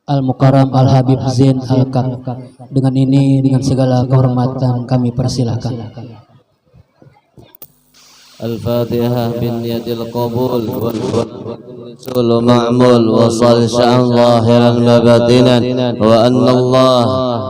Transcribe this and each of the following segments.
Al-Mukarram Al-Habib Zain Al-Kab. Dengan ini, dengan segala kehormatan kami persilahkan. Al-Fatihah bin niyatil qabul والرسول معمول وصالح عن ظاهرا وباطنا وأن الله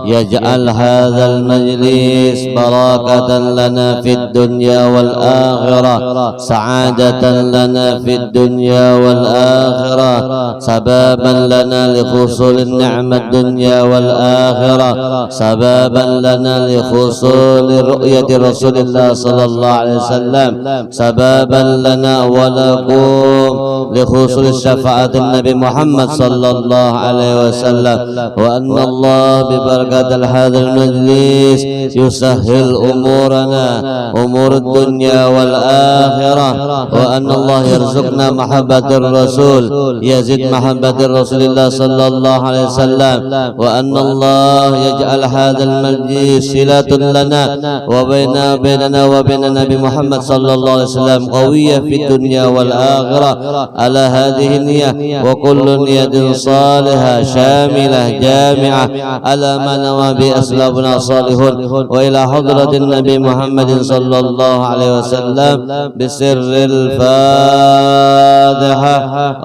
يجعل هذا المجلس بركة لنا في الدنيا والآخرة سعادة لنا في الدنيا والآخرة سبابا لنا لحصول النعمة الدنيا والآخرة سبابا لنا لحصول رؤية رسول الله صلى الله عليه وسلم سبابا لنا ولكم لحصول شفاعة النبي محمد صلى الله عليه وسلم وأن الله ببركة هذا المجلس يسهل أمورنا أمور الدنيا والآخرة وأن الله يرزقنا محبة الرسول يزيد محبة رسول الله صلى الله عليه وسلم وأن الله يجعل هذا المجلس صلة لنا وبيننا وبين النبي محمد صلى الله عليه وسلم قوية في الدنيا والآخرة على هذه النية وكل نية صالحة شاملة جامعة على ما نوى بأسلافنا صالحون وإلى حضرة النبي محمد صلى الله عليه وسلم بسر الفاتحة.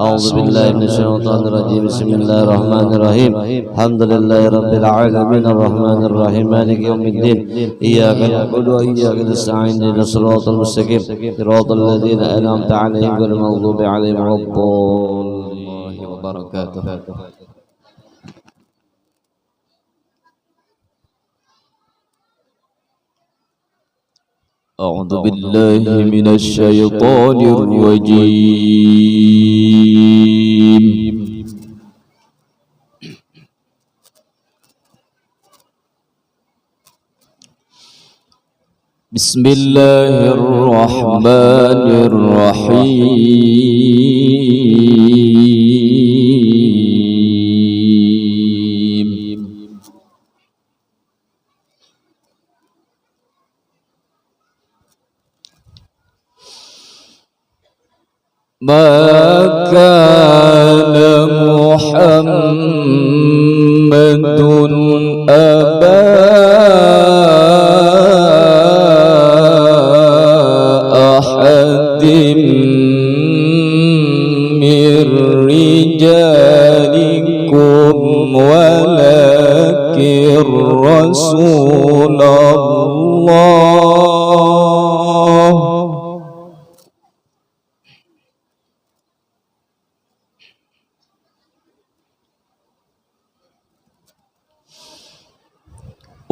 أعوذ بالله من الشيطان الرجيم. بسم الله الرحمن الرحيم. الحمد لله رب العالمين الرحمن الرحيم مالك يوم الدين إياك نعبد وإياك نستعين اهدنا الصراط المستقيم صراط الذين أنعمت عليهم غير المغضوب عليهم ولا الضالين وبركاته. أعوذ بالله من الشيطان الرجيم. بسم الله الرحمن الرحيم. ما كان محمد أبا أحد من رجالكم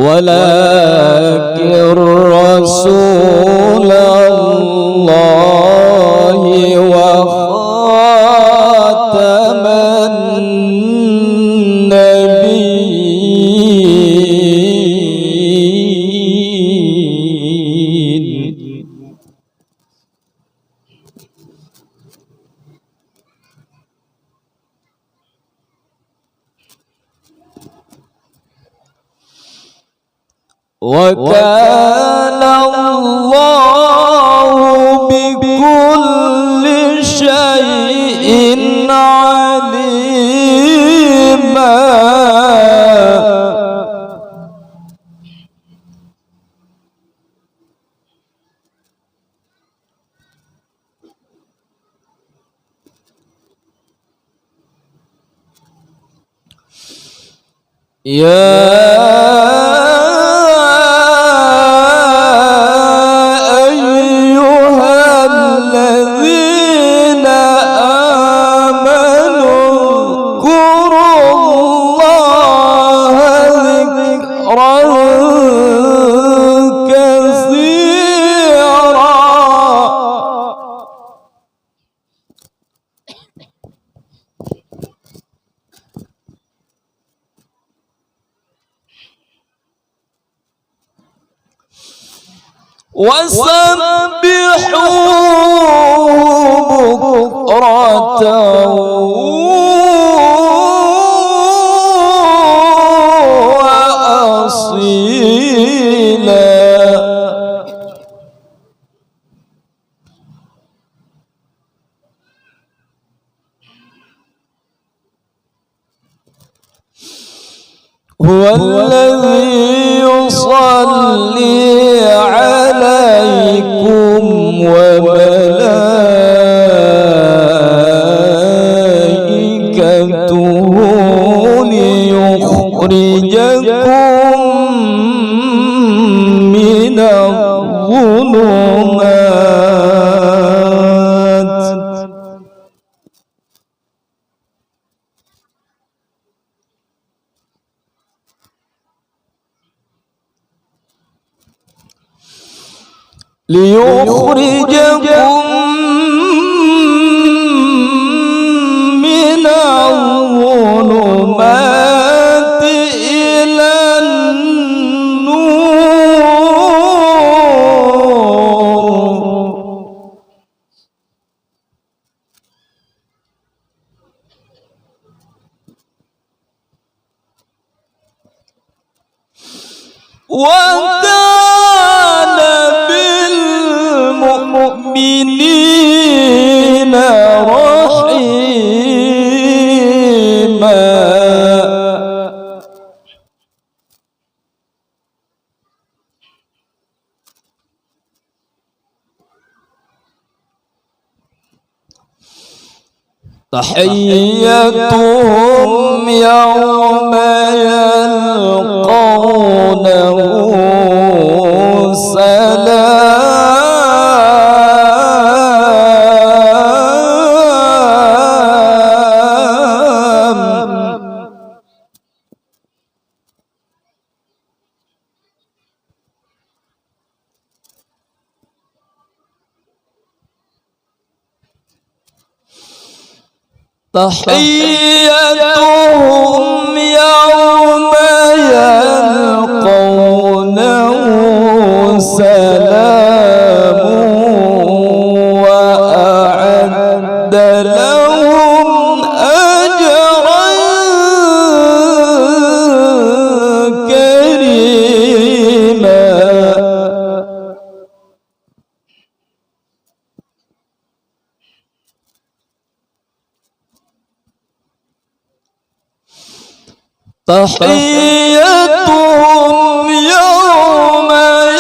ولكن رسول الله وخاتم النبيين. وكان الله بكل شيء عليما. يا وسبحوه بكرة وأصيلا. هو الذي يصلي عليكم وملائكته ليخرجكم من الظلمات ليخرجكم من الظلمات إلى النور وكان بالمؤمنين رحيما تحيتهم يوم يلقونه سلام تحيتهم يوم يلقونه سلام وأعد لهم أجرا كريما تحيتهم يوم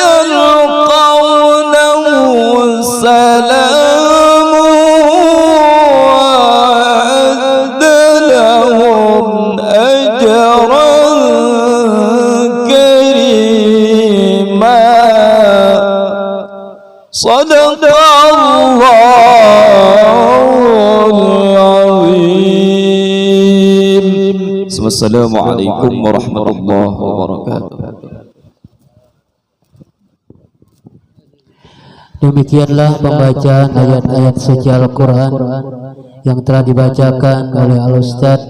يلقونه سلام وأعد لهم أجرا كريما صدق الله العظيم. Wassalamualaikum warahmatullahi wabarakatuh. Demikianlah pembacaan ayat-ayat suci Al-Quran yang telah dibacakan oleh Al-Ustaz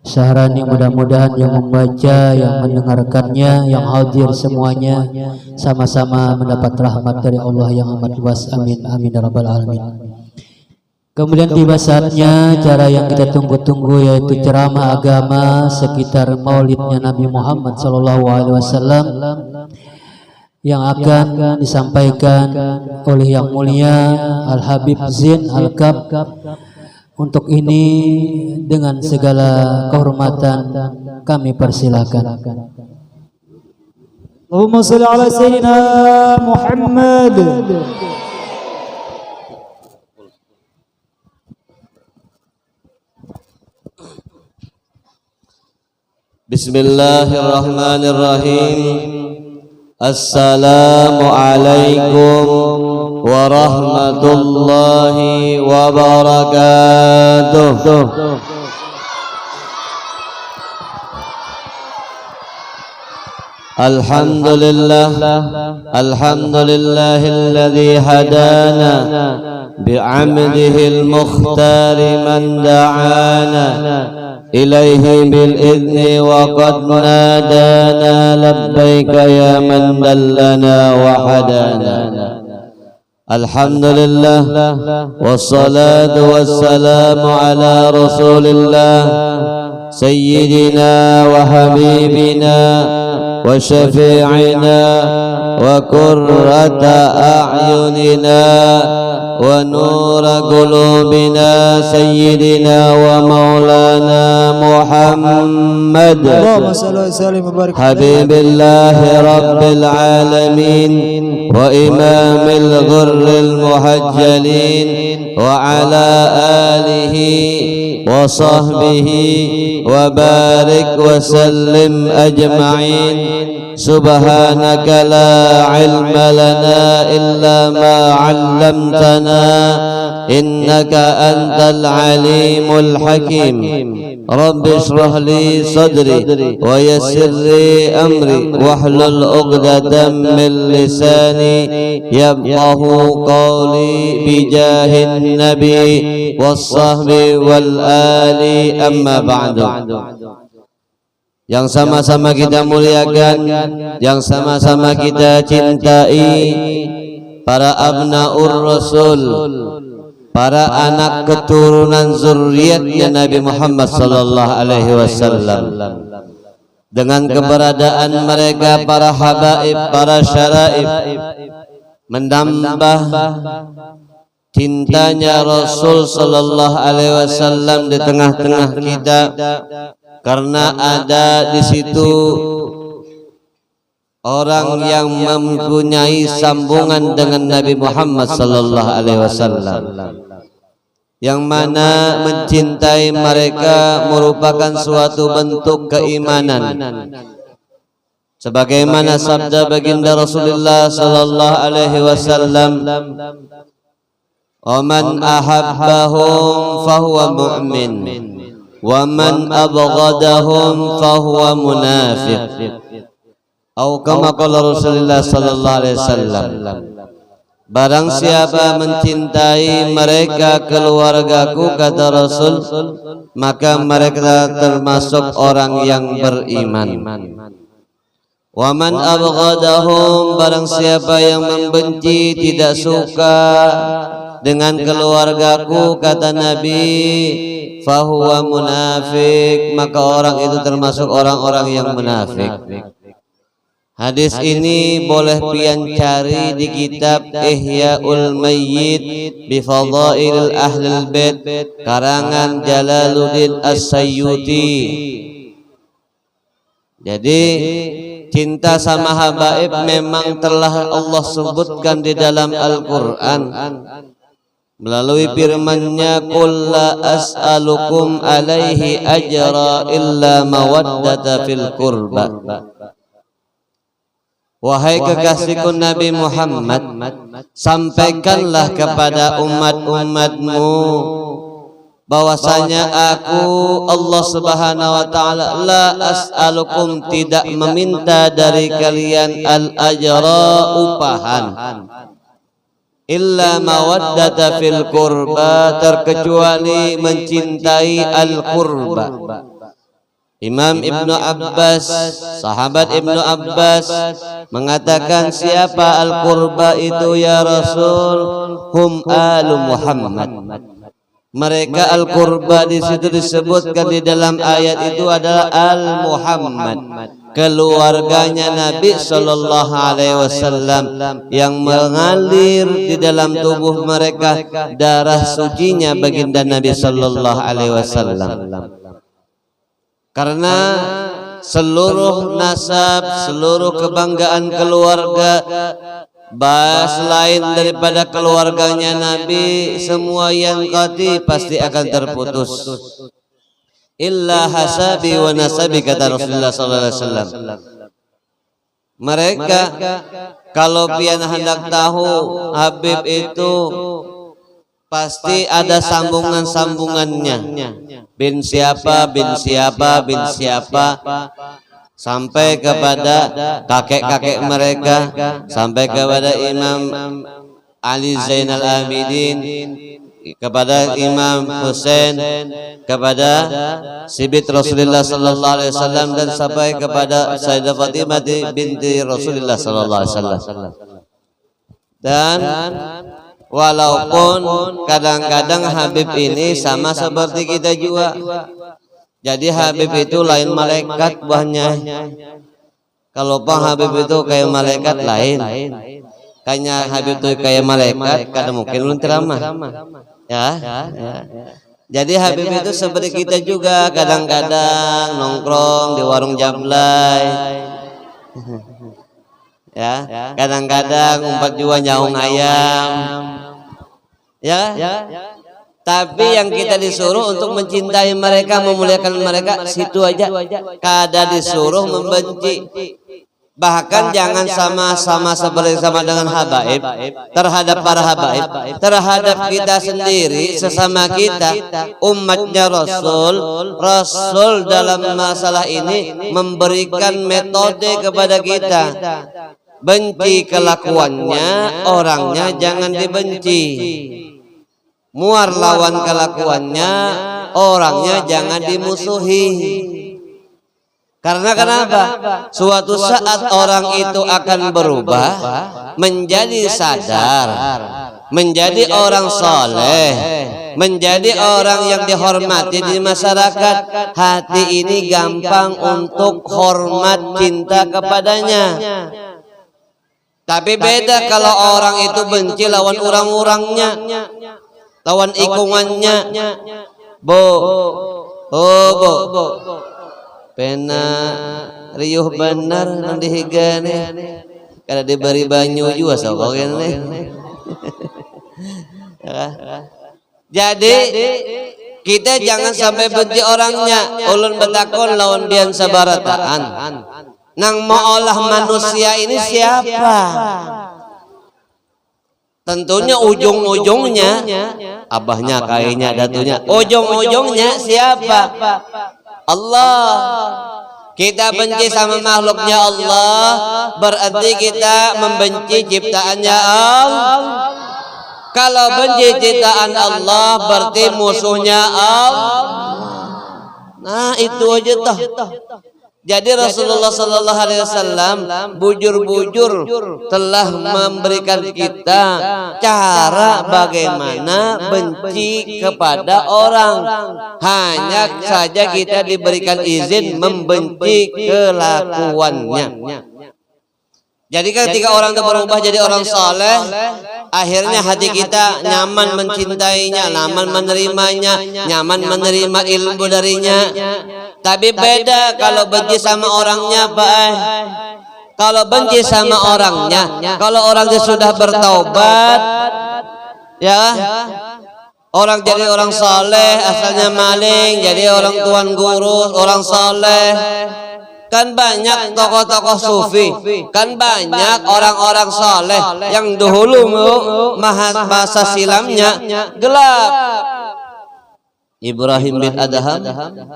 Syahrani. Mudah-mudahan yang membaca, yang mendengarkannya, yang hadir semuanya sama-sama mendapat rahmat dari Allah yang amat luas. Amin amin ya rabbal alamin. Kemudian tiba saatnya cara yang kita tunggu-tunggu, yaitu ceramah agama sekitar maulidnya Nabi Muhammad SAW yang akan disampaikan oleh yang mulia Al-Habib Zain Al-Kab. Untuk ini dengan segala kehormatan kami persilakan. Allahumma shalli ala sayyidina Muhammad. Bismillahirrahmanirrahim. Assalamualaikum warahmatullahi wabarakatuh. Alhamdulillahilladzi hadana bi'amdihil mukhtari man da'ana إليه بالإذن وقد نادانا لبيك يا من دلنا وحدانا. الحمد لله والصلاة والسلام على رسول الله سيدنا وحبيبنا وشفيعنا وقرة أعيننا ونور قلوبنا سيدنا ومولانا محمد اللهم صل وسلم وبارك حبيب الله رب العالمين وإمام الغر المحجلين وعلى آله وصحبه وبارك وسلم أجمعين. سبحانك لا علم لنا إلا ما علمتنا إنك أنت العليم الحكيم. رب اشرح لي صدري ويسر لي أمري واحلل عقدة من لساني يفقه قولي بجاه النبي والصحب والآل. أما بعد. Yang sama-sama kita muliakan, yang sama-sama kita cintai, para abnaur Rasul, para anak keturunan zuriatnya Nabi Muhammad sallallahu alaihi wasallam. Dengan keberadaan mereka para habaib, para syaraib, menambah cintanya Rasul sallallahu alaihi wasallam di tengah-tengah kita. Karena ada di situ orang yang mempunyai sambungan dengan Nabi Muhammad sallallahu alaihi wasallam, yang mana mencintai mereka merupakan suatu bentuk keimanan. Sebagaimana sabda baginda Rasulullah sallallahu alaihi wasallam, "Wa man ahabbahum fahuwa mu'min. Wa man abghadahum fahuwa munafiq." Atau kama qala Rasulullah sallallahu alaihi wasallam, barang siapa mencintai mereka keluargaku, kata Rasul, maka mereka termasuk orang yang beriman. Wa man abghadahum, barang siapa yang membenci, tidak suka dengan keluargaku, kata Nabi, fahuwa munafik, maka orang itu termasuk orang-orang yang munafik. Hadis ini boleh pian cari di kitab Ihya'ul Mayyit bi Fadailil Ahlul Bait karangan Jalaluddin As-Sayyuti. Jadi cinta sama habaib memang telah Allah sebutkan di dalam Al-Qur'an melalui firman-Nya, "Qul la as'alukum alaihi ajra illa mawaddata fil qurba." Wahai kekasihku Nabi Muhammad, sampaikanlah kepada umat-umatmu bahwasanya aku Allah Subhanahu wa taala la as'alukum, tidak meminta dari kalian al-ajra, upahan, illa mawaddata fil qurba, terkecuali mencintai al-qurba. Imam Ibnu Abbas, sahabat Ibnu Abbas mengatakan, siapa al-qurba itu ya Rasul? Hum alu Muhammad. Mereka al-qurba di situ disebutkan di dalam ayat itu adalah al-Muhammad, keluarganya Nabi sallallahu alaihi wasallam, yang mengalir di dalam tubuh mereka darah sucinya baginda Nabi sallallahu alaihi wasallam. Karena seluruh nasab, seluruh kebanggaan keluarga, selain daripada keluarganya Nabi, semua yang qati pasti akan terputus. Illa hasabi wa nasabi, kata Rasulullah sallallahu alaihi wasallam. Mereka kalau pian hendak tahu Habib itu pasti ada sambungan-sambungannya. Bin siapa, bin siapa, bin siapa, sampai kepada kakek-kakek mereka, sampai kepada Imam Ali Zainal Abidin, kepada Imam Husain, kepada sibit Rasulullah sallallahu alaihi wasallam, dan sampai kepada Sayyidah Fatimah binti Rasulullah sallallahu alaihi wasallam. Dan walaupun kadang-kadang Habib ini sama seperti kita juga. Jadi Habib itu lain malaikat buahnya. Kalau Pak Habib itu kayak malaikat lain. Kayaknya Habib itu kayak malaikat, kadang mungkin ulun ceramah. Ya. Jadi Habib itu seperti kita juga, kadang-kadang nongkrong di warung Jablay. Ya, kadang-kadang umpat juga nyaung ayam. Ya. Tapi yang kita disuruh untuk mencintai mereka, memuliakan mereka, situ aja. Kada disuruh membenci. Bahkan jangan sama-sama seperti sama dengan habaib terhadap para habaib, terhadap kita sendiri, sesama kita, umatnya Rasul dalam masalah ini memberikan metode kepada kita. Benci kelakuannya, orangnya jangan dibenci. Muar lawan kelakuannya, orangnya jangan dimusuhi. Karena kenapa? Suatu saat orang itu akan berubah menjadi sadar, menjadi orang soleh, menjadi orang yang dihormati di masyarakat. Hati ini gampang untuk hormat, cinta kepadanya. Tapi beda kalau orang itu benci lawan orang-orangnya, lawan ikungannya. Bo. Pena riuh benar nang dihigane kada diberi banyu juga sok kene. Jadi kita jangan sampai benci orangnya. Ulun betakon lawan bian sabarataan. Nang maolah manusia ini siapa? Tentunya ujung-ujungnya abahnya kayaknya datunya. Ujung-ujungnya siapa? Allah. Kita benci sama makhluknya Allah, berarti kita membenci ciptaannya Allah. Kalau benci ciptaan Allah berarti musuhnya Allah. Nah, itu aja toh. Jadi Rasulullah sallallahu alaihi wasallam bujur-bujur telah memberikan kita cara bagaimana benci kepada orang. Hanya saja kita diberikan izin membenci kelakuannya. Jadi ketika orang itu berubah jadi orang saleh, akhirnya hati kita nyaman mencintainya, nyaman menerimanya, nyaman menerima ilmu darinya. Tapi beda kalau benci sama orangnya, Pak. Kalau benci sama orangnya, kalau orangnya sudah bertaubat, ya, orang jadi orang saleh, asalnya maling, jadi orang tuan guru, orang saleh. Kan banyak tokoh-tokoh sufi, kan banyak orang-orang saleh yang dahulu masa silamnya gelap. Ibrahim bin Adham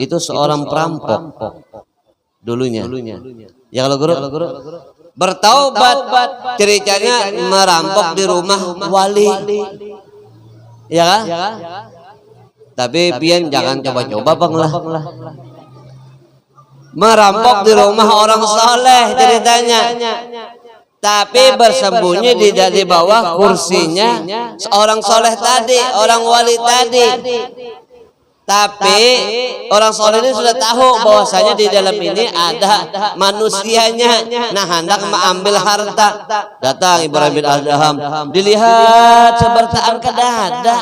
itu seorang perampok dulunya. Ya kalau guru bertaubat, ceritanya merampok di rumah wali. Ya kan? Tapi pian jangan coba-coba banglah. Merampok di rumah orang saleh ceritanya. Tapi bersembunyi di bawah kursinya seorang soleh tadi, orang wali tadi. Tapi orang soleh ini sudah tahu bahwasanya di dalam ini ada manusianya. Nah, hendak mengambil harta. Datang Ibrahim bin Adham, dilihat sebertaan kedada.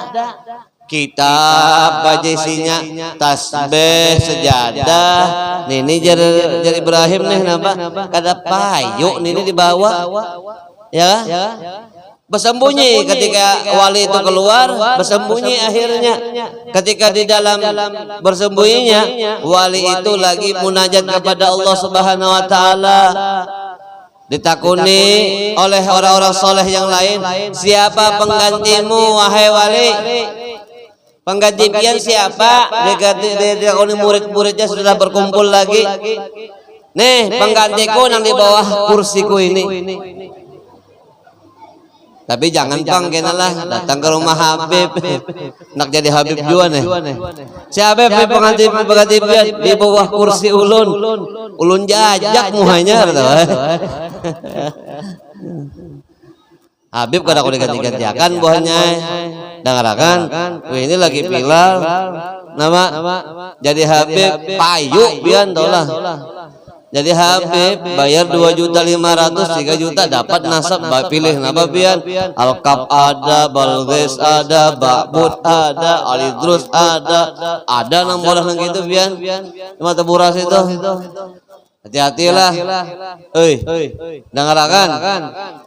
Kitab isinya tasbih, sejadah. Ini jadi Ibrahim nih napa? Kada payu ini dibawa. Ya. Bersembunyi ketika wali itu keluar, bersembunyi akhirnya. Ketika di dalam bersembunyinya, wali itu lagi munajat kepada Allah Subhanahu wa taala. Ditakuni oleh orang-orang soleh yang lain, siapa penggantimu wahai wali? Pengganti pian siapa? Dia murid-muridnya sudah berkumpul lagi. Nih penggantiku yang di bawah kursiku ini. Tapi jangan pang kenalah datang ke rumah Habib. Nak jadi Habib juga nih. Si Habib pengganti pian di bawah kursi ulun. Ulun jajak muhanya. Habib kada aku diganti-gantiakan buahnya. Dengarkan, ini lagi pilar nama jadi Habib payu pian tolah. Jadi Habib bayar 2.500.000 3 juta dapat nasab, pilih napa pian? Alkaf ada, Balges ada, Bakbud ada, Alidrus ada nomor nang gitu pian. Cuma teburas itu. Hati-hatilah. Euy, dengarakan.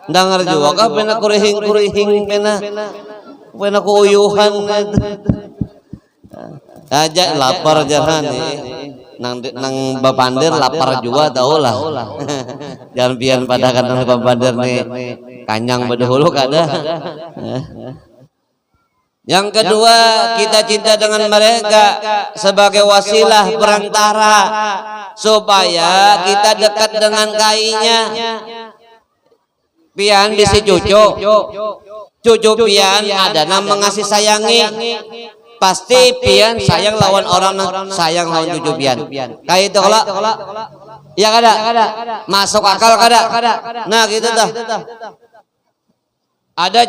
Dengar juga kah pena kurihing pena kuyuhan. Aja lapar jahan nang bapandir lapar juga tahu lah. Jangan pian pada kan bapandir nih kanyang bedahulu kada. Yang kedua, kita cinta dengan mereka sebagai wasilah perantara supaya kita dekat dengan kainya. Pian bisi cucu pian ada nama mengasih sayangi. Pasti pian sayang lawan orang sayang lawan cucu pian. Kayak itu kalau ya kada masuk akal kada. Nah gitu dah. Ada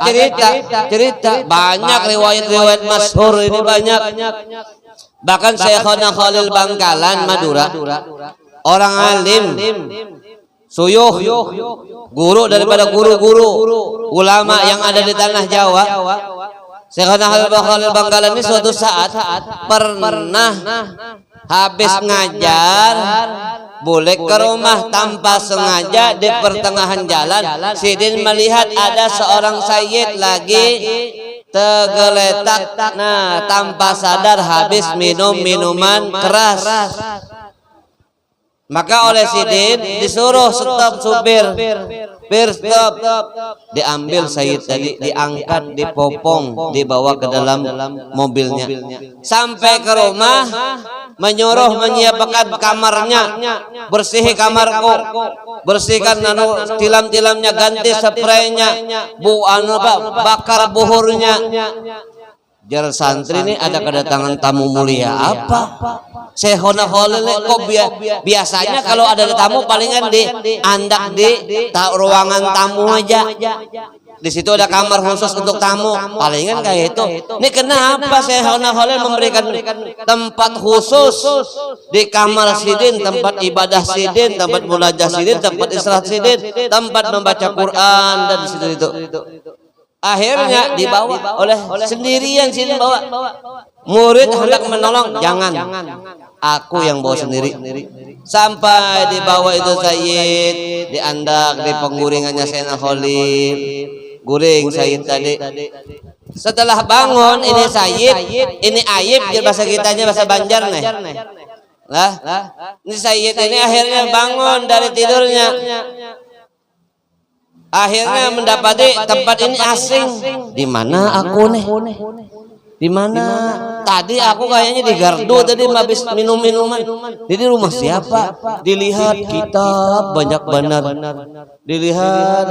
cerita banyak riwayat masyhur ini banyak. Bahkan Syekhona Khalil Bangkalan Madura orang alim suyuh guru daripada guru-guru ulama yang ada di tanah Jawa. Syekhona Khalil Bangkalan ini suatu saat pernah habis ngajar boleh ke rumah tanpa sengaja di pertengahan jalan Sidin melihat ada seorang sayyid lagi tergeletak, nah tanpa sadar habis minum minuman keras. Maka oleh Sidin disuruh stop supir, stop, diambil sayyid tadi, diangkat, dipopong, dibawa ke dalam mobilnya. Sampai ke rumah, menyuruh menyiapkan kamarnya, bersihi kamarku, bersihkan tilam-tilamnya, ganti spraynya, bakar buhurnya. Jar santri ini ada kedatangan tamu mulia apa? Syekhona Khalil kok biasanya kalau ada tamu palingan di andak di ruangan tamu aja. Di situ ada kamar khusus untuk tamu, palingan kayak itu. Ini kenapa Syekhona Khalil memberikan tempat khusus di kamar Sidin, tempat ibadah Sidin, tempat mulajah Sidin, tempat istirahat Sidin, tempat membaca Quran dan di situ itu. Akhirnya dibawa oleh sendirian Sidin bawa. Murid hendak menolong, jangan. Aku yang bawa sendiri. Sampai dibawa itu sayyid, diandak di pengguringannya Syekhona Khalil. Guring sayyid tadi. Setelah bangun ini sayyid, ini ayib bahasa kitanya bahasa Banjar nih. Lah, ini sayyid ini akhirnya bangun dari tidurnya. Akhirnya mendapati tempat ini asing. Di mana aku nih? Di mana? Tadi aku kayaknya di gardu tadi habis minum minuman. Jadi rumah siapa? Dilihat kitab banyak benar. Dilihat.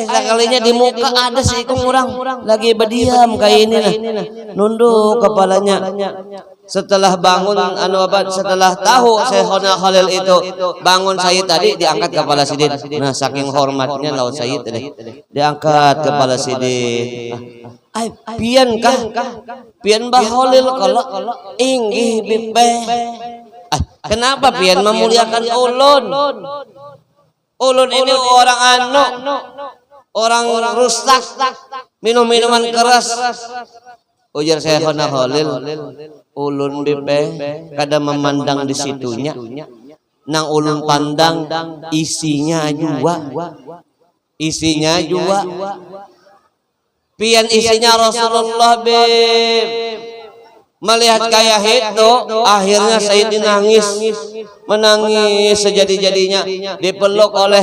Sekalinya di muka ada sih orang lagi berdiam kayak ini nah. Nunduk kepalanya. Setelah bangun setelah tahu Syekhona Khalil itu bangun sayyid tadi diangkat kepala Sidin. Nah saking hormatnya lawan sayyid tadi diangkat kepala Sidin. Pian kah? Pian Mbah Khalil kalau inggih bipe. Kenapa pian memuliakan ulun? Ulun ini orang orang rusak, minum minuman keras. Ujar Syekhona Khalil, ulun bipe kada memandang di situnya. Nang ulun pandang isinya juga. Pian isinya Rasulullah beb. Melihat kayak itu akhirnya Sayyid menangis sejadi-jadinya dipeluk oleh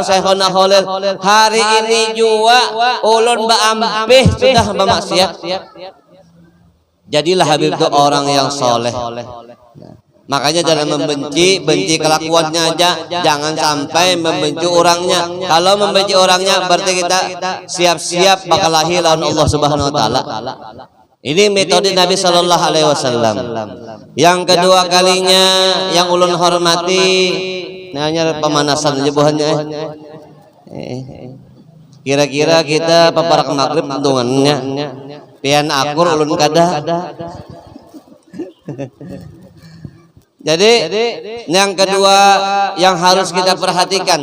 Syekhona Khalil. Hari ini juga ulun baampih sudah bermaksiat. Jadilah Habib itu orang yang soleh. Makanya jangan benci kelakuannya aja, jangan sampai membenci orangnya. Kalau membenci orangnya berarti kita siap-siap bakal lahir lawan Allah Subhanahu wa taala. Ini metode Nabi sallallahu alaihi wasallam. Yang kedua kalinya yang ulun hormati hanya pemanasan jebuhannya. Kira-kira kita paparak maghrib tungannya. Pian akur ulun kada. Jadi yang kedua yang harus kita perhatikan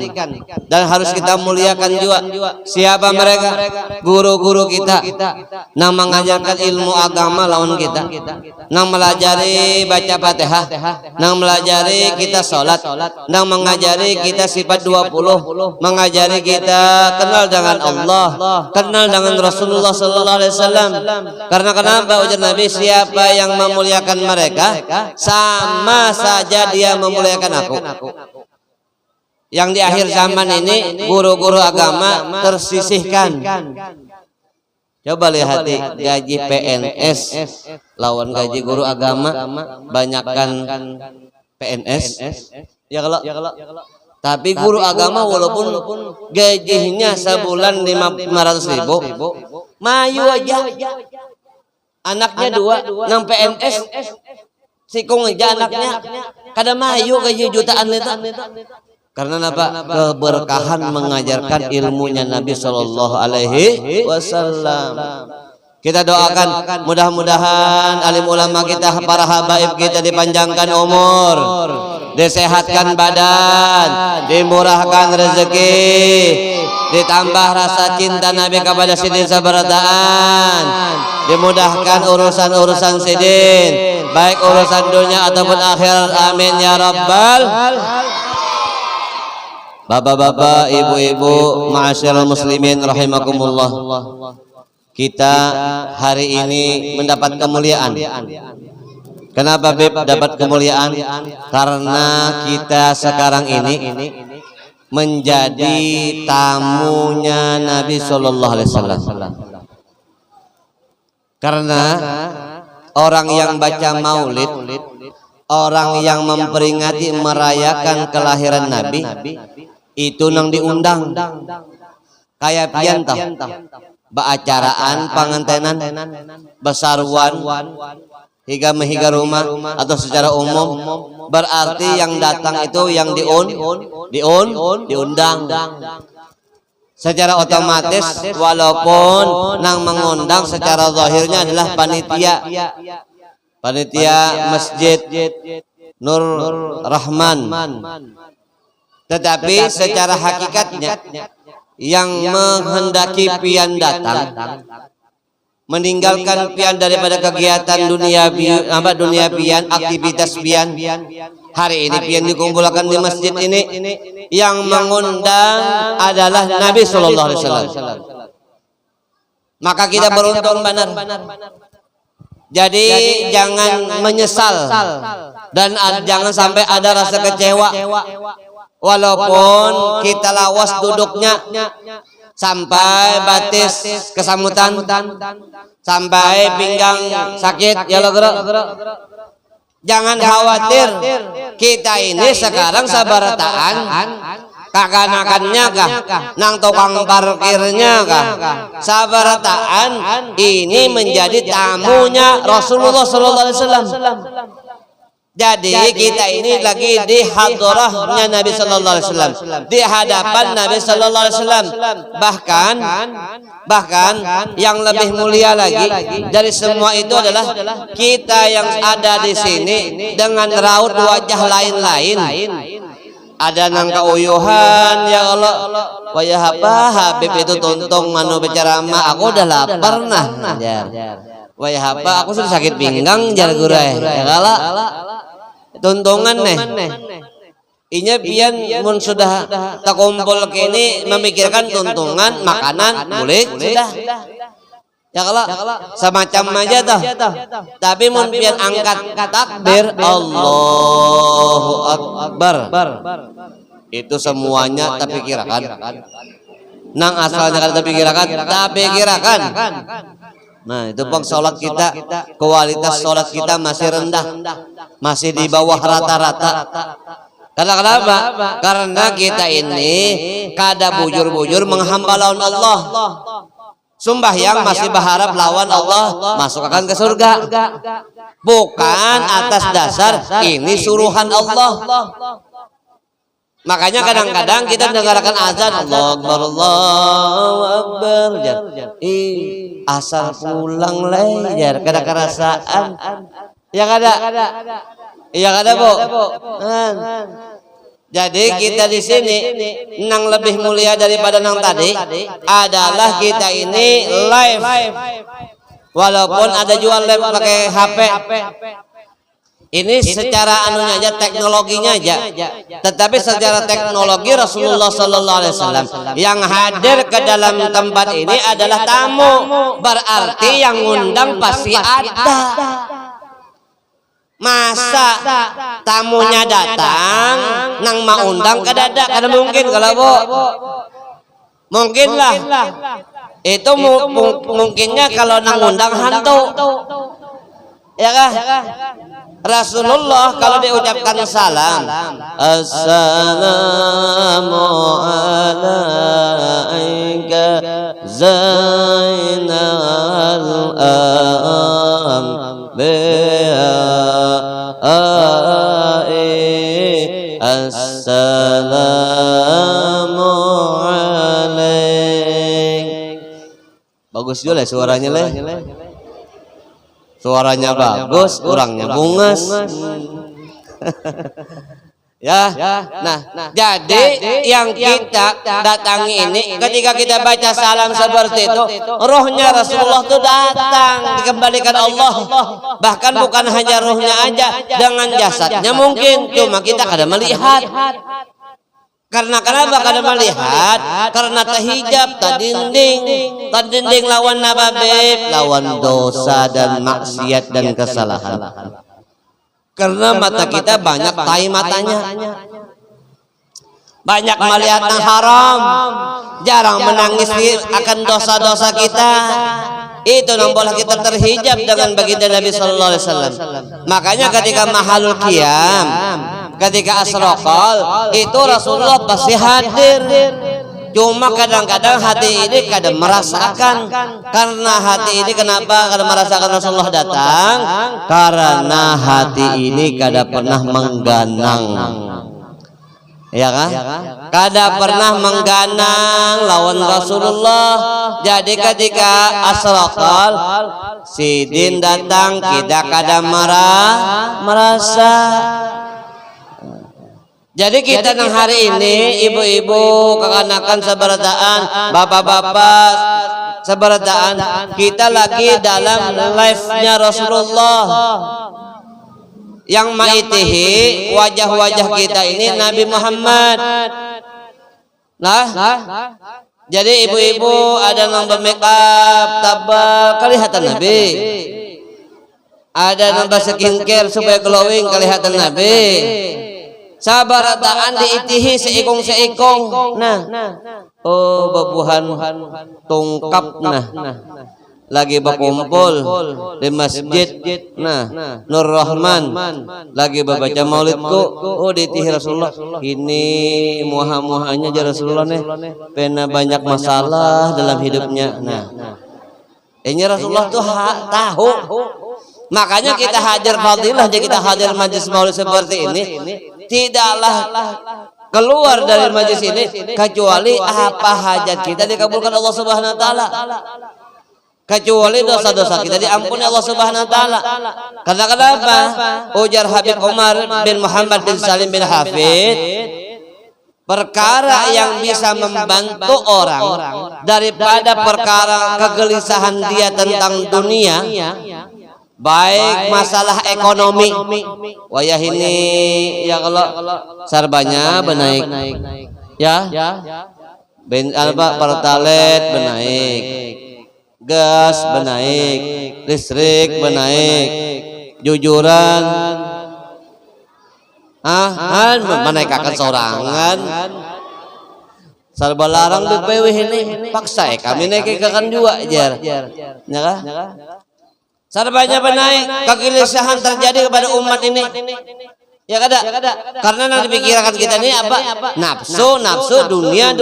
dan harus kita muliakan juga, siapa mereka? Guru-guru kita yang mengajarkan ilmu agama lawan kita, yang melajari baca Fatihah, yang melajari kita sholat, yang mengajari kita sifat 20, mengajari kita kenal dengan Allah, kenal dengan Rasulullah sallallahu alaihi wasallam. Karena kenapa ujar Nabi, siapa yang memuliakan mereka sama saja dia memuliakan aku. Yang di akhir zaman ini guru-guru agama tersisihkan. Coba lihat gaji PNS lawan gaji guru agama, banyakkan PNS. Ya kalau tapi guru agama walaupun gajinya sebulan 500.000, mayu aja. Anaknya 2 nang PNS. Sikung aja anaknya kada mayu gaji jutaan itu. Karena apa? Keberkahan mengajarkan ilmunya Nabi sallallahu alaihi wasallam. Kita doakan mudah-mudahan alim ulama kita, para habaib kita dipanjangkan umur, disehatkan badan, dimurahkan rezeki, ditambah rasa cinta Nabi kepada sidin sabarataan, dimudahkan urusan-urusan sidin, baik urusan dunia ataupun akhirat. Amin ya rabbal. Bapak-bapak, ibu-ibu, ma'asyiral muslimin rahimakumullah. Kita hari ini mendapat kemuliaan. Kenapa Beb dapat kemuliaan? Karena kita sekarang ini menjadi tamunya Nabi sallallahu alaihi wasallam. Karena orang yang baca maulid, orang yang memperingati merayakan kelahiran Nabi, itu nang diundang. Kayak pian tah, baacaraan pangantenan, besaruan, hingga mehiga rumah atau secara umum, berarti yang datang itu yang diundang. Secara otomatis walaupun nang mengundang secara zahirnya adalah panitia Masjid Nur Rahman, tetapi secara hakikatnya yang menghendaki pian datang, meninggalkan pian daripada kegiatan dunia pian, aktivitas pian, hari ini pian dikumpulkan di masjid ini, yang mengundang adalah Nabi sallallahu alaihi wasallam. Maka kita beruntung benar. Jadi jangan menyesal dan jangan sampai ada rasa kecewa. Walaupun kita lawas duduknya sampai batis kesamutan, sampai pinggang sakit, ya lo gerak. Jangan khawatir, kita ini sekarang sabarataan, kaganakannya kah, nang tukang parkirnya kah, sabarataan ini menjadi tamunya Rasulullah sallallahu alaihi wasallam. Jadi kita ini lagi di hadrahnya Nabi sallallahu alaihi wasallam, di hadapan Nabi sallallahu alaihi wasallam. Bahkan yang lebih mulia lagi dari semua itu adalah kita yang ada di sini dengan raut wajah lain-lain. Ada nang kauyuhan, ya Allah, wayah apa Habib itu tuntung anu bicara mah aku udah lapar nah. Wayah apa aku sudah sakit pinggang jar gurai. Ya kala tuntungan nih. Inya pian mun sudah tak kumpul kini memikirkan tuntungan makanan boleh sudah. Ya kala semacam aja toh. Tapi mun pian angkat takbir Allahu Akbar, itu semuanya tapi kirakan. Nang asalnya kada tapi kirakan. Nah itu pun sholat kita, kualitas sholat kita masih rendah, masih di bawah rata-rata. Karena kenapa? Karena kita ini kada bujur-bujur menghamba lawan Allah. Sembahyang masih berharap lawan Allah masuk akan ke surga, bukan atas dasar ini suruhan Allah. Makanya kadang-kadang kita mendengarkan azan Allahu Akbar, Allahu Akbar, asal pulang lejar kada kerasaan, ya kada. Iya kada Bu? Jadi kita di sini nang lebih mulia daripada nang tadi adalah kita ini live. Walaupun ada jual live pakai HP. Ini secara anunya aja, teknologinya aja. Tetapi secara teknologi Rasulullah Sallallahu Alaihi Wasallam yang hadir ke dalam tempat ini adalah tamu. Berarti yang ngundang pasti ada. Masa tamunya datang, nang mau undang kedadak, karena mungkin kalau Bu, mungkinlah. Itu mungkinnya kalau nang undang hantu, ya kah? Rasulullah kalau diucapkan salam, Assalamu alayka Zainal Anbiya, Assalamu alaik. Bagus juga suaranya leh. Suaranya bagus, orangnya bungas. Ya, nah, jadi yang kita datangi ini, ketika kita baca salam seperti itu, rohnya Rasulullah itu datang, dikembalikan Allah. Bahkan bukan hanya rohnya aja, dengan jasadnya mungkin, cuma kita kada melihat. Karena kenapa kada melihat? Karena terhijab, terdinding lawan nababib, lawan dosa dan maksiat dan kesalahan. Karena mata kita banyak tai matanya, banyak melihat yang haram, jarang menangis akan dosa-dosa kita. Itu yang boleh kita terhijab dengan baginda Nabi Sallallahu Alaihi Wasallam. Makanya ketika mahalul qiyam, ketika asraqal, itu Rasulullah pasti hadir. Cuma kadang-kadang hati ini kadang merasakan. Karena hati ini kenapa kadang merasakan Rasulullah datang? Karena hati ini kadang pernah mengganang, ya kan? Kada pernah mengganang lawan Rasulullah. Jadi ketika asraqal, sidin datang, kita kada merasa. Jadi kita nang hari ini, ibu-ibu, kekanakan seberataan, bapak-bapak seberataan, kita lagi dalam live-nya Rasulullah. Yang maitihi wajah-wajah kita ini Nabi Muhammad. Nah, jadi ibu-ibu ada nang make up, tabak, kelihatan Nabi. Ada nang skincare supaya glowing, kelihatan Nabi. Sabarataan diitihi seikong-seikong. Nah, oh babuhan tungkap nah. Lagi berkumpul di masjid. Nah, Nur Rahman lagi baca maulidku. Oh diitihi Rasulullah. Ini muha-muhanya aja Rasulullah nih. Pena banyak masalah dalam hidupnya. Nah, ini Rasulullah tuh tahu. Makanya kita hadir fadilah, jadi kita hadir majlis maulid seperti ini. Tidaklah keluar dari majlis ini kecuali apa hajat kita dikabulkan Allah Subhanahu wa taala. Kecuali dosa-dosa kita diampuni Allah Subhanahu wa taala. Karena kenapa? Ujar Habib Umar bin Muhammad bin Salim bin Hafid, perkara yang bisa membantu orang daripada perkara kegelisahan dia tentang dunia, baik masalah ekonomi, wayah ini ya kalau sarbanya benaik, ya, pertalet benaik, gas benaik, listrik benaik, jujuran, menaikkan sorangan, sarba larang BPW ini paksa kami naikkan juga jar, nyakah? Sarbanya benaik, kegelisahan terjadi kepada umat ini. Ya kada? Karena yang dipikirkan kita ini apa? Nafsu, dunia.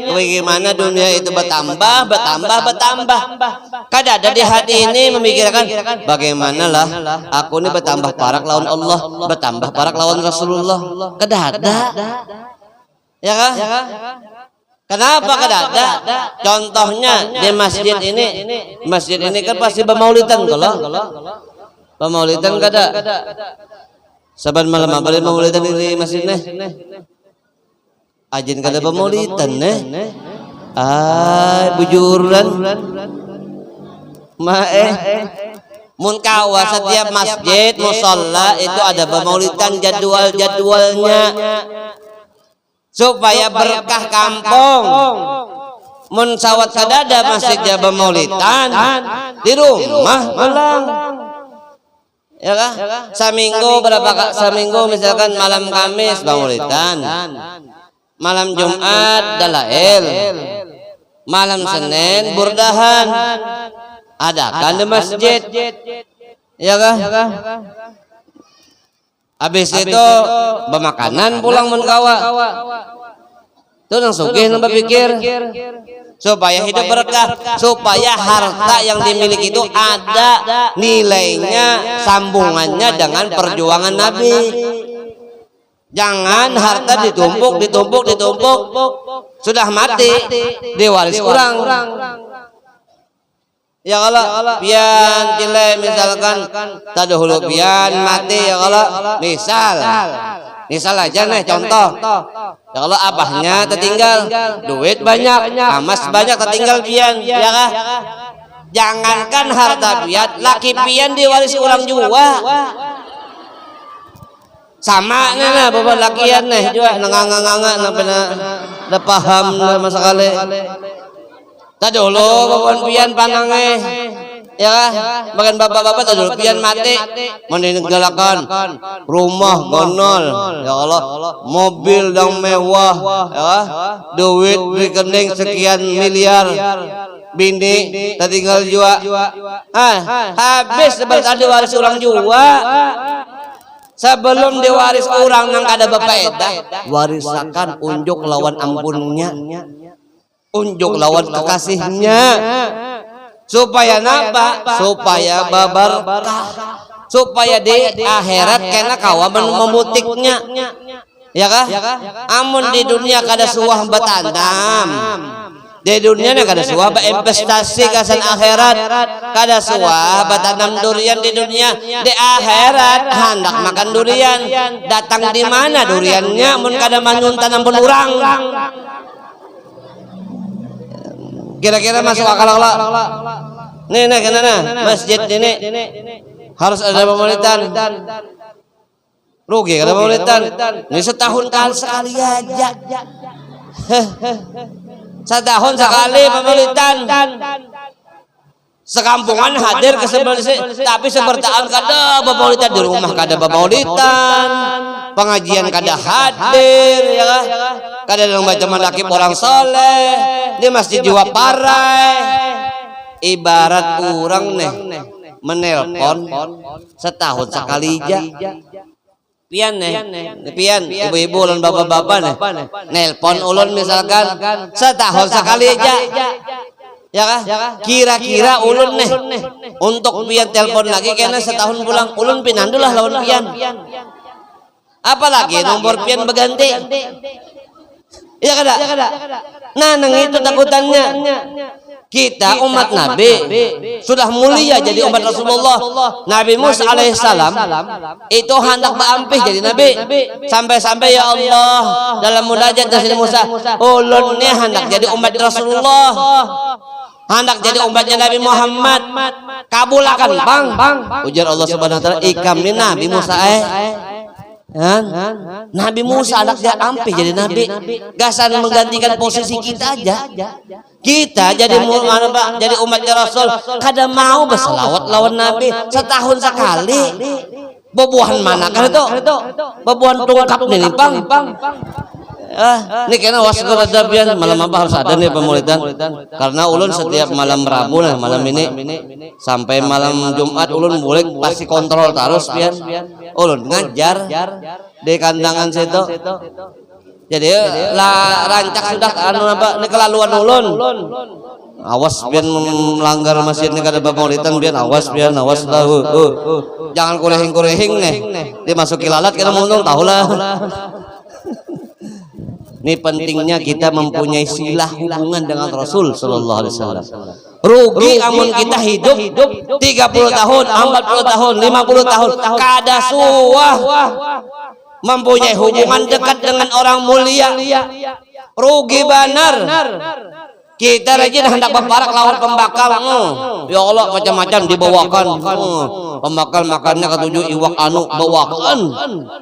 Bagaimana dunia itu bertambah. Kada ada di hati ini memikirkan bagaimanalah aku ini bertambah parak lawan Allah, bertambah parak lawan Rasulullah. Kada ada. Ya kah? Kenapa kada ada? Contohnya di masjid ini kan pasti pemaulidan kalau pemaulidan kada. Saban malam balik maulidan di masjid neh. Ajin kada pemaulidan neh. Bujuran. Mun kawa setiap masjid musalla itu ada pemaulidan jadwal-jadwalnya supaya berkah kampung. Mun sawat kadada masjidnya pemaulidan di rumah malang. Ya kah? Seminggu seminggu misalkan malam Kamis pemaulidan. Malam Jumat dalail. Malam Senin burdahan. Adakan di masjid. Ya kah? Habis itu bermakanan pulang mun kawa. Itu nang sugih nang berpikir supaya hidup berkah, supaya harta yang dimiliki itu ada nilainya, sambungannya dengan perjuangan Nabi. Jangan harta ditumpuk, sudah mati diwaris orang. Ya kalau pian tile misalkan tadahulu pian mati ya kalau misal aja nih contoh. Ya kalau abahnya tertinggal duit banyak, amas banyak tertinggal pian, ya kah? Jangankan harta pian, laki pian diwaris orang juga. Sama nih bapak lakian nih juga nganga-nganga na paham sama sekali. Tadi dulu bapak pian panangnya, ya kah? Bahkan bapak-bapak tadi dulu pian mati, meninggalkan rumah gonol, ya Allah, mobil yang mewah, ya kah? Duit rekening sekian miliar, bini tertinggal juga, habis sebentar diwaris orang juga. Sebelum diwaris orang nang kada bepaedah, warisakan unjuk lawan ampunnya. Unjuk lawan kekasihnya supaya napa? Supaya babarkah, supaya di akhirat kena kawa memutiknya, ya kah? Amun di dunia kada suah betanam, di dunia nih kada suah berinvestasi kasan akhirat, kada suah betanam durian di dunia, di akhirat hendak makan durian. Datang di mana duriannya? Mun kada manyun tanam pun urang. Kira-kira masuk akal lah. Nih kenana masjid ini harus ada pemaulidan. Rugi kada pemaulidan. Ini setahun sekali aja. Setahun sekali pemaulidan. Sekampungan hadir ke tapi sebertaan kada pemaulidan di rumah kada pemaulidan. Pengajian kada hadir, ya kah? Kada ada baca manakib orang soleh di masjid jiwa parai. Ibarat orang nih menelpon setahun sekali aja. Pian ibu-ibu dan bapak-bapak nih nelpon ulun misalkan setahun sekali aja. Ya kah? Kira-kira ulun nih untuk pian telepon lagi karena setahun pulang ulun pinandulah lawan pian. Apalagi nomor pian berganti. Ya kada? Nah, nang itu takutannya. Kita umat Nabi sudah mulia jadi umat Rasulullah. Nabi Musa alaihissalam itu hendak berampih jadi Nabi. Sampai-sampai ya Allah dalam munajat dari Musa, ulun ini hendak jadi umat Rasulullah. Hendak jadi umatnya Nabi Muhammad. Kabulakan bang. Ujar Allah Subhanahu wa taala, ikam ni Nabi Musa Nabi Musa anak dia ampih jadi nabi, gasan menggantikan posisi kita aja. Kita jadi umatnya Rasul kada mau berselawat lawan Nabi setahun sekali. Bebuahan mana kan itu? Bebuahan tungkap nih pang. Ini kena wasgur adabian malam apa harus ada nih pemaulidan karena ulun setiap malam Rabu lah malam ini sampai malam Jumat ulun boleh pasti kontrol terus pian ulun ngajar di kandangan situ jadi lah rancak sudah anu apa ini kelaluan ulun awas pian melanggar masjid ini kada pemaulidan pian awas lah jangan kurehing nih dimasuki lalat kita muntung tahulah. Ini pentingnya kita mempunyai silah hubungan dengan Rasul sallallahu alaihi wasallam. Rugi amun kita hidup 30 tahun, 40 tahun, 50 tahun kada suah mempunyai hubungan dekat dengan orang mulia. Rugi benar. Kita rajin hendak berparak lawan pembakal. Ya Allah, macam-macam dibawakan. Pembakal makannya ketujuh iwak anu bawakan.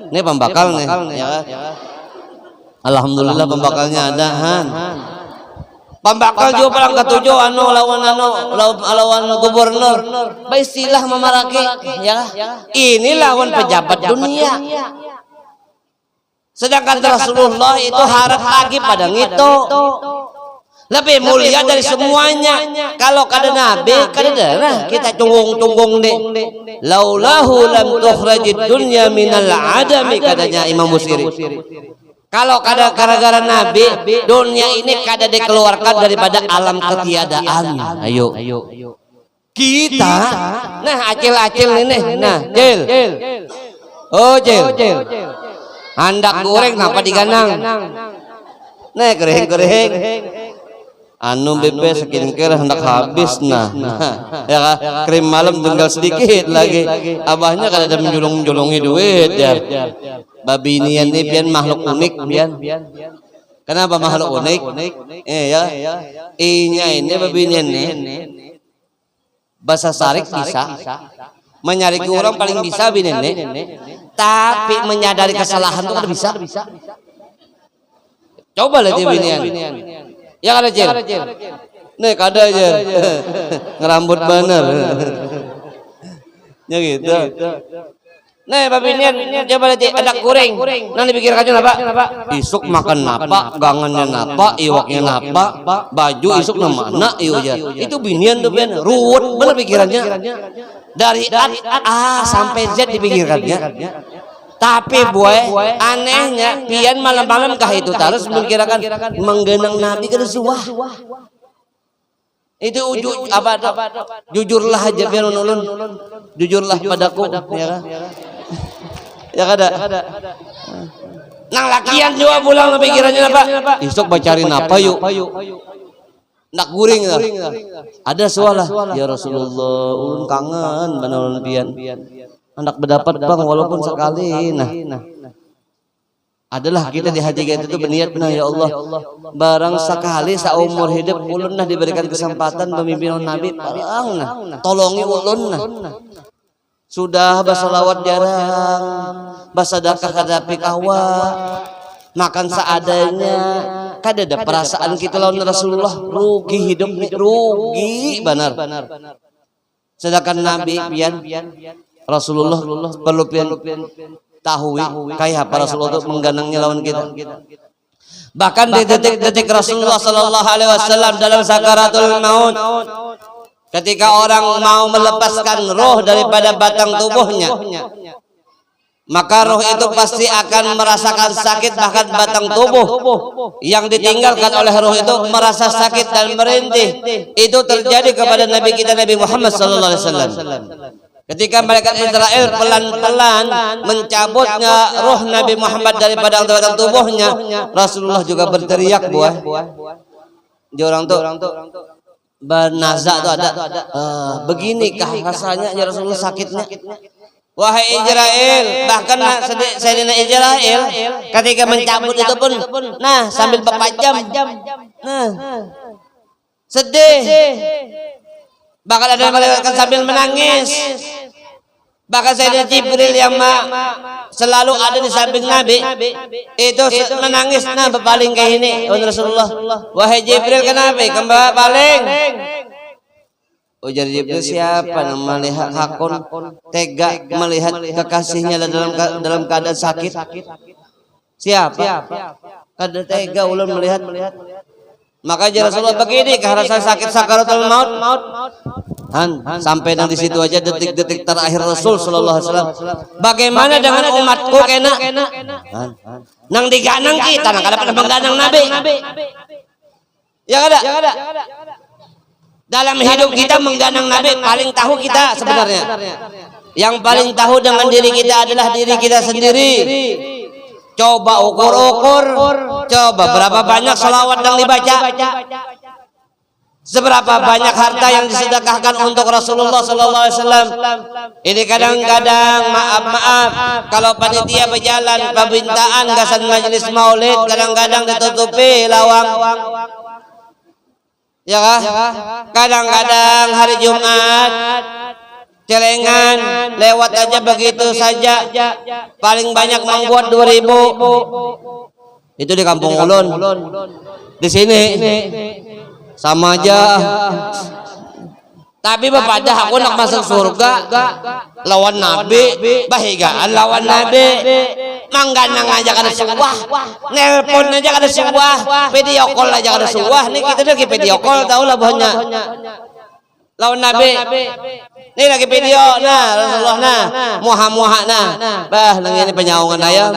Ini pembakal nih. Ya. Alhamdulillah pembakalnya ada. Pembakal juga paling ketujuh lawan gubernur. Istilah memaraki ya. Ini lawan pejabat dunia. Sedangkan Rasulullah itu harap lagi pada ngito. Lebih mulia dari semuanya. Kalau kada nabi, kada kita cunggung deh. Laulahu lam tukhrajid dunya minal adami, katanya Imam Busiri. Kalau kada gara-gara nabi, dunia ini kada dikeluarkan daripada alam ketiadaan. Ayo. Kita, nah acil-acil ini, nah, Cil. Oh, Cil. Handak goreng napa diganang? Nah, gereng-gereng. Anu BP skincare hendak habis nah. Ya kan? Krim malam tinggal sedikit lagi. Abahnya kada ada menjulung-julungi duit ya. Babi nian ini pian makhluk unik pian. Kenapa makhluk unik? Ya. Inya ini babi nian nih. Bahasa Sarik bisa. Menyariki orang paling bisa bini nih. Tapi menyadari kesalahan itu kada bisa. Coba lihat binian. Ya kada Cil. Nih kada aja. Ngerambut bener. Ya gitu. Nih babi nian coba lihat ada goreng. Nanti pikirkannya apa? Isuk makan napa, gangannya napa, iwaknya napa, baju isuk mana iyo aja. Itu binian tuh pian ruwet bener pikirannya. Dari A sampai Z dipikirkannya. Tapi boy, anehnya pian malam-malam kah itu terus memikirkan menggenang Nabi kada suah. Itu jujurlah aja biar ulun. Jujurlah padaku ya kan. Ya kada. Nang lakian juga pulang pikirannya apa? Isuk bacari napa yuk. Nak guring lah. Ada sualah ya Rasulullah, ulun kangen bener ulun pian. Hendak berdapat bang walaupun sekali. Nah, adalah kita di haji itu berniat benar ya Allah. Barang sekali seumur hidup ulun nah diberikan kesempatan pemimpin Nabi parang nah. Tolongi ulun nah. Sudah berselawat jarang, bersedekah hadapi kawa, makan seadanya. Kada ada perasaan kita lawan Rasulullah. Rugi hidup nih, rugi benar. Sedangkan Nabi pian Rasulullah perlu pian tahu kayak apa Rasulullah untuk mengganangnya lawan kita. Bahkan di detik-detik Rasulullah sallallahu alaihi wasallam dalam sakaratul maut, ketika orang mau melepaskan roh daripada batang tubuhnya, maka roh itu pasti akan merasakan sakit, bahkan batang tubuh yang ditinggalkan oleh roh itu merasa sakit dan merintih. Itu terjadi kepada Nabi kita Nabi Muhammad sallallahu alaihi wasallam. Ketika malaikat Israel pelan-pelan mencabutnya roh Nabi Muhammad daripada batang tubuhnya, Rasulullah juga berteriak buah. Dia orang tuh bernazak tuh ada. Beginikah rasanya ya Rasulullah sakitnya? Wahai Israel, bahkan Sayyidina Israel ketika mencabut itu pun, nah sambil berpajam, nah sedih. Bahkan ada malaikat sambil menangis. Bahkan Sayyidina Jibril yang selalu ada di samping Nabi itu menangis, nah berpaling kayak ini. Rasulullah, wahai Jibril kenapa? Kembali paling. Ujar Jibril, siapa yang melihat hakun tega melihat kekasihnya dalam keadaan sakit? Siapa? Kada tega ulun melihat. Maka Rasulullah begini, karena saya sakit sakaratul maut. Sampai di situ aja detik-detik terakhir Rasul sallallahu alaihi wasallam. Bagaimana dengan umatku kena? Nang diganang kita, nang kada pernah mengganang Nabi. Ya kada? Dalam hidup kita mengganang Nabi paling tahu kita sebenarnya. Yang paling tahu dengan diri kita adalah diri kita sendiri. Coba ukur, coba berapa banyak selawat yang dibaca. Seberapa banyak harta yang disedekahkan untuk Rasulullah sallallahu alaihi wasallam. Ini kadang-kadang maaf kalau panitia berjalan pembintaan gasan majelis maulid kadang-kadang ditutupi lawang. Ya kah? Kadang-kadang hari Jumat celengan lewat aja begitu saja. Paling banyak membuat 2.000. Itu di Kampung Ulun. Di sini sama aja. Tapi bapak dah aku nak masuk surga lawan nabi bahigaan lawan nabi mangganang aja kada suah nelpon aja kada suah video call aja kada suah nih kita lagi video call tahu lah banyak lawan nabi nih lagi video nah Rasulullah nah muha-muha nah bah nang ini penyaungan ayam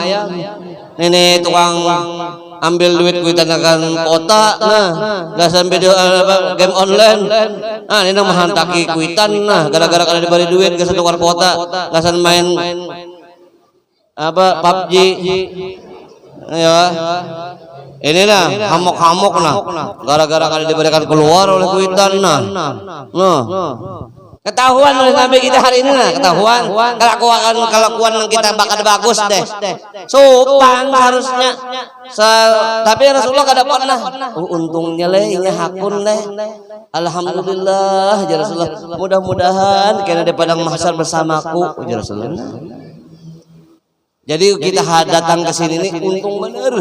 ini tukang ambil duit kuitan akan kota nah gasan video game online nah ini nang taki kuitan nah gara-gara kada diberi duit gasan tukar kota gasan main apa PUBG ya inilah hamok-hamok nah gara-gara kada diberikan keluar oleh kuitan nah ketahuan oleh Nabi kita hari ini nah ketahuan kelakuan kita bakal bagus deh sopan harusnya tapi Rasulullah kada pernah untungnya leh ini hakun leh alhamdulillah ya Rasulullah mudah-mudahan kena di padang mahsyar bersamaku ya Rasulullah. Jadi kita datang ke sini nih untung bener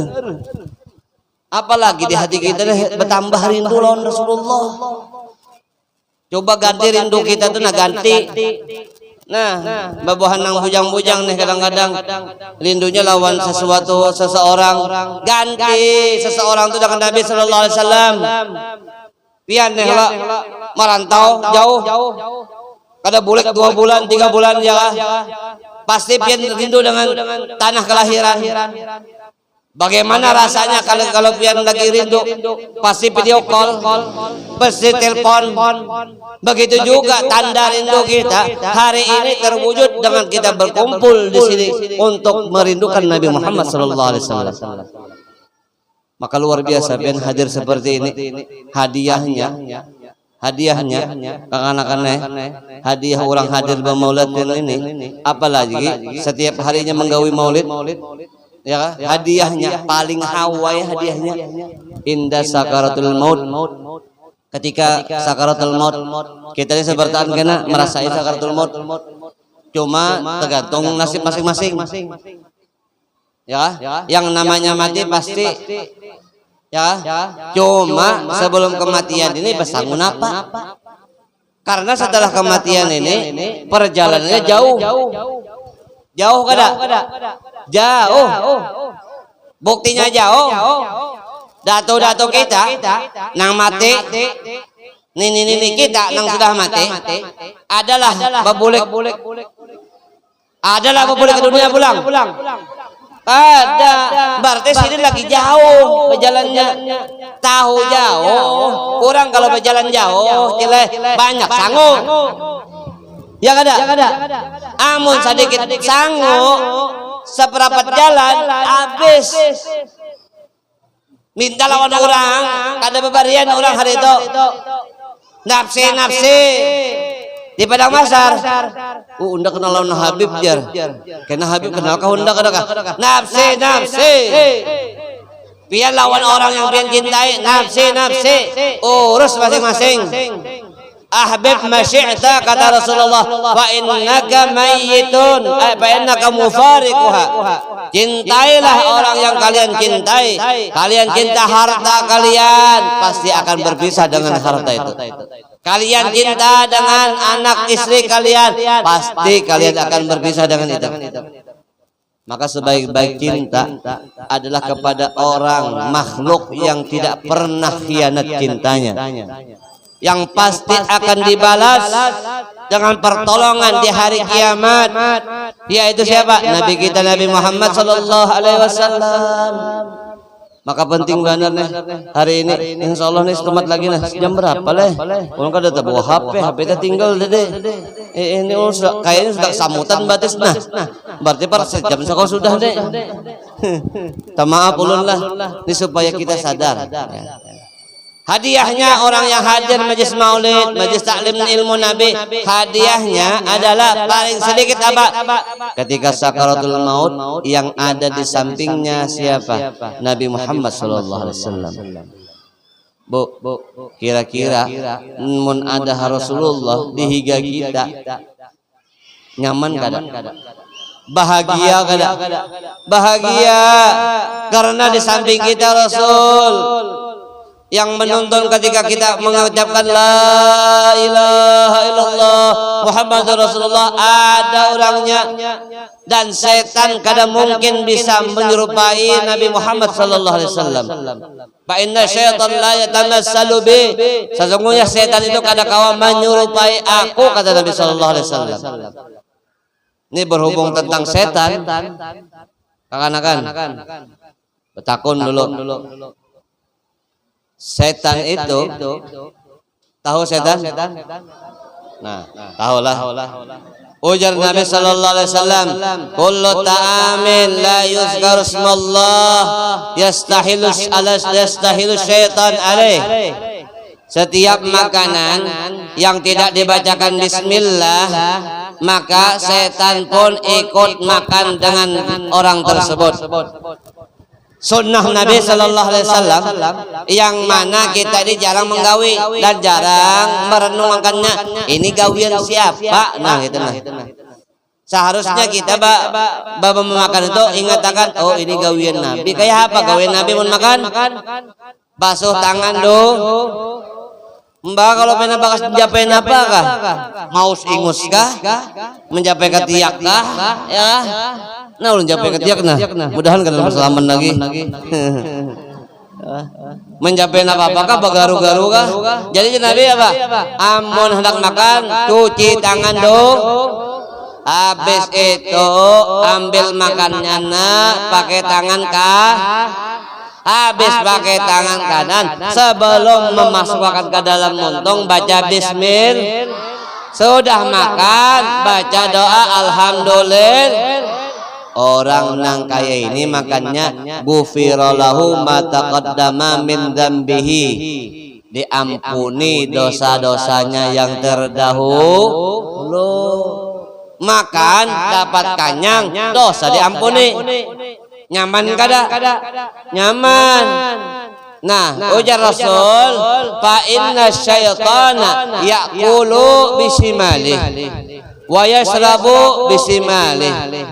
apalagi di hati kita deh bertambah rindu lawan Rasulullah. Coba ganti rindu kita tuh nah ganti. Nah, babuhan nang bujang-bujang nih kadang-kadang rindunya lawan seseorang. Ganti seseorang tuh dengan Nabi sallallahu alaihi wasallam. Pian nih lah merantau jauh. Kada bulik 2 bulan, 3 bulan ya. Pasti pian rindu dengan tanah kelahiran. Bagaimana rasanya kalau pian lagi rindu pasti video call, pasti telepon. Begitu juga tanda rindu kita hari ini terwujud dengan kita berkumpul di sini untuk merindukan Nabi Muhammad sallallahu alaihi wasallam. Maka luar biasa pian hadir seperti ini. Hadiahnya anak-anak hadiah orang hadir bermaulid ini apalagi setiap harinya menggawi maulid ya hadiahnya paling hawai hadiahnya indah sakaratul maut ketika sakaratul maut kita ini sebertaan kena merasakan sakaratul maut cuma tergantung nasib masing-masing ya yang namanya mati pasti ya cuma sebelum kematian ini bersangun apa karena setelah kematian ini perjalanannya jauh kada jauh buktinya jauh dato kita nang mati nih kita nang sudah mati adalah babulik ke dunia pulang ada berarti sini lagi jauh berjalannya tahu jauh orang kalau berjalan jauh banyak sanggup ya kada amun sedikit sanggup seperempat jalan habis minta lawan orang kada bebarian orang hari itu nafsi di padang mahsyar unda kenal lawan Habib jar kena Habib kenal kah unda kada nafsi pian lawan orang yang pian cintai nafsi urus masing-masing ahbib masyi'ta kata Rasulullah fa innaka mayyitun fa innaka mufariquha cintailah orang yang kalian cintai kalian cinta harta kalian pasti akan berpisah dengan harta itu kalian cinta dengan anak istri kalian pasti kalian akan berpisah dengan itu maka sebaik-baik cinta adalah kepada orang makhluk yang tidak pernah khianat cintanya yang pasti akan dibalas dengan pertolongan di hari kiamat yaitu siapa? Nabi kita Nabi Muhammad sallallahu alaihi wasallam. Maka penting benar nih hari ini insyaallah nih selamat lagi nah jam berapa leh orang kada bawa HP teh tinggal deh ini kayaknya sudah samutan batis nah berarti per sejam sekau sudah deh maaf ulun lah ini supaya kita sadar Hadiahnya orang yang hadir majlis maulid, majlis taklim ilmu Nabi, hadiahnya adalah paling sedikit apa? Ketika sakaratul maut yang ada di sampingnya siapa? Nabi Muhammad sallallahu alaihi wasallam. Bu, kira-kira mun ada Rasulullah di higa kita nyaman kada? Bahagia kada? Bahagia karena di samping kita Rasul yang menonton ketika kita mengucapkan la ilaha illallah Muhammadur Rasulullah, ada orangnya, dan setan kada mungkin bisa menyerupai Nabi Muhammad sallallahu alaihi wasallam. Fa inna syaitan la yatamassalu bi, sesungguhnya setan itu kada kawa menyerupai aku, kata Nabi sallallahu alaihi wasallam. Ini berhubung tentang setan, kakan-kakan betakun dulu. Setan itu tahu setan? Nah, tahulah. Ujar Nabi sallallahu alaihi wasallam, kullu ta'amin la yuzkar ismallah yastahilu syaitan alaih. Setiap makanan yang tidak dibacakan bismillah, maka setan pun ikut makan dengan orang tersebut. Sunnah Nabi sallallahu alaihi wasallam yang mana kita ini jarang menggawi dan jarang merenungkannya. Ini gawian siapa? Nah, itu nah. Seharusnya kita baba memakan itu ingatakan, oh ini gawian Nabi. Kayak apa gawian Nabi mun makan? Basuh tangan do. Mbak kalau pena bakas menjapain apa kah? Maus ingus kah? Menjapai ketiak kah? Ya. Nah, ulun japai ketiak nah. Mudahan kada bersalaman lagi. Menjapai apa kah? Bagaru-garu kah? Jadi Nabi apa? Amun hendak makan, cuci tangan do. Habis itu ambil makannya pakai tangan kah? Habis pakai tangan kanan, sebelum memasukkan ke dalam muntung baca bismillah. Sudah makan baca doa alhamdulillah. Orang nang kaya ini makannya ghufiralahu ma taqaddama min dzambihi, diampuni dosa-dosanya yang terdahulu. Makan dapat kanyang, dosa diampuni. Nyaman kada? Nyaman. Nah, ujar Rasul, fa inna syaitana ya'kulu bisimali wa yashrabu bisimali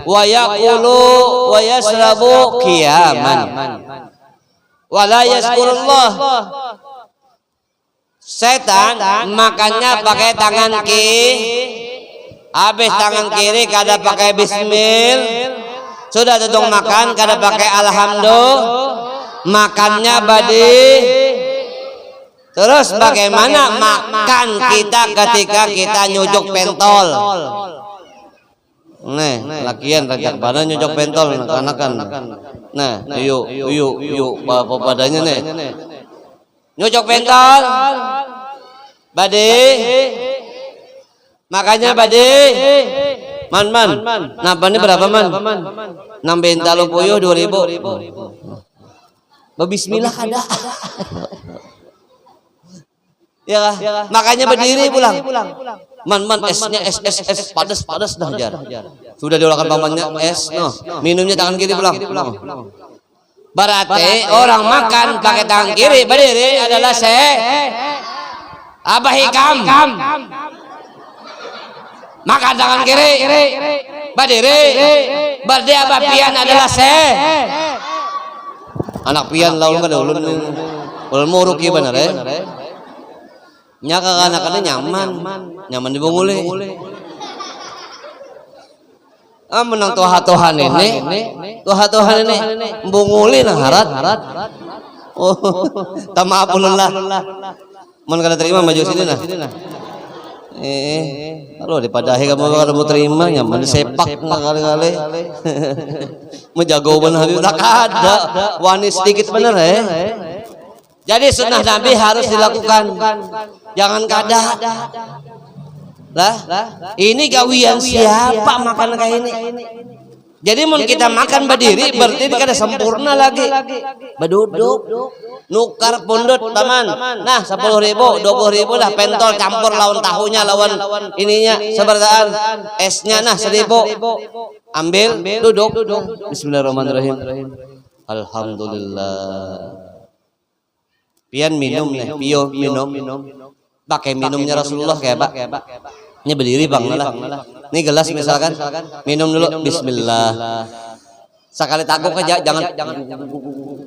wa ya'kulu wa yashrabu qiyaman wa la yazkurullah. Setan makannya pakai tangan kiri, habis tangan kiri kada pakai bismillah. Sudah tutung makan kada pakai alhamdulillah, makannya badi. Terus bagaimana makan kita ketika kita nyujuk pentol? Nih, lakian rajak pada nyujuk pentol anak-anak. Nah, yuk apa padanya nih. Nyujuk pentol. Badi. Makanya badi. Man. Napa ini berapa man? Nambahin talo puyuh 2.000. Bismillah kada. Ya kah? Makanya berdiri pulang. Man esnya es padas dah jar. Sudah diolakan pamannya es no. Minumnya tangan kiri pulang. Berarti orang makan pakai tangan kiri berdiri adalah Abah hikam. Makan tangan kiri berdiri. Berarti abah pian adalah anak pian laul kada ulun muruk ieu bener nya kakak-kakaknya nyaman dibunguli. Menang tuha-tuhan ini bunguli nang harat. Oh, tamaapun lah. Mun kada terima maju sini nah. Kalau dipadahi kamu kada mau terima nyaman disepak kali-kali. Menjago bener Habib tak ada. Wani sedikit bener Jadi sunnah Nabi harus dilakukan. Jangan kada. Lah, ini gawian siapa makan kayak ini? Jadi mun kita makan berdiri berarti kada sempurna lagi. Berduduk, nukar pundut taman. Nah 10.000, 20.000 lah pentol campur lawan tahunya lawan ininya seberdaan esnya nah 1.000. Ambil, duduk. Bismillahirrahmanirrahim. Alhamdulillah. Pian minum nih, pio minum. Pakai minumnya Rasulullah kayak Pak. Ini berdiri bang lah. Ini gelas misalkan, minum dulu. Bismillah. Sekali takut aja,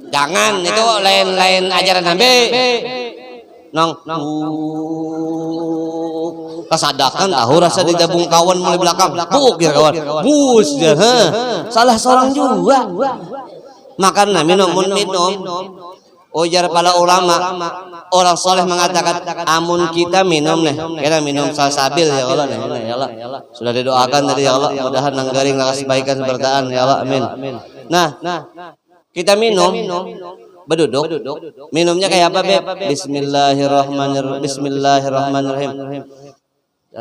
jangan itu lain ajaran Nabi. Nong, kesadakan tahu rasa digabung kawan mulai belakang, buk ya kawan, bus dia, salah seorang juga. Makan minum. Ujar para ulama, orang soleh mengatakan, amun kita minum nih, kita minum salsabil ya Allah, ya Allah. Sudah didoakan tadi ya Allah, mudahan nanggaring lakas kebaikan sebertaan ya Allah, amin. Nah, kita minum, berduduk, minumnya kayak apa Beb? Bismillahirrahmanirrahim.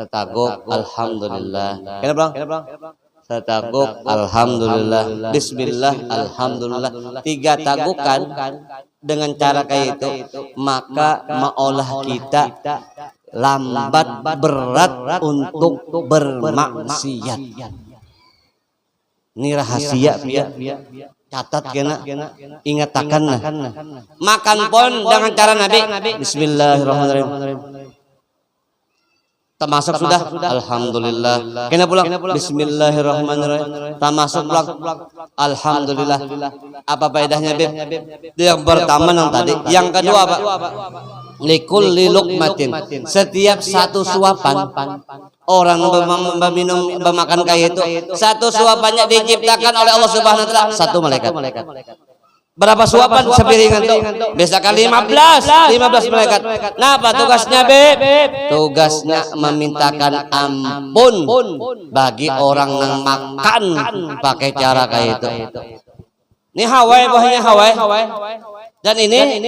Taguk, alhamdulillah. Kenapa bang? Taguk, alhamdulillah. Bismillah, alhamdulillah. 3 tagukan dengan cara kayak itu, maka maolah kita lambat berat untuk bermaksiat. Ini rahasia ya. Catat kena, ingatakan nah. Makan pun dengan cara Nabi. Bismillahirrahmanirrahim. Termasuk sudah, alhamdulillah. Kena pulang. Bismillahirrahmanirrahim. Termasuk pulang. Alhamdulillah. Apa faedahnya Beb? Yang pertama yang tadi. Yang kedua apa? Likulli luqmatin. Setiap satu suapan orang meminum memakan kayak itu, satu suapannya diciptakan oleh Allah Subhanahu wa taala 1 malaikat. Berapa suapan sepiringan tuh? Biasakan 15 malaikat. Nah, apa tugasnya Beb? Tugasnya memintakan ampun bagi orang yang makan pakai cara kayak itu. Ini hawai bahnya hawai. Dan ini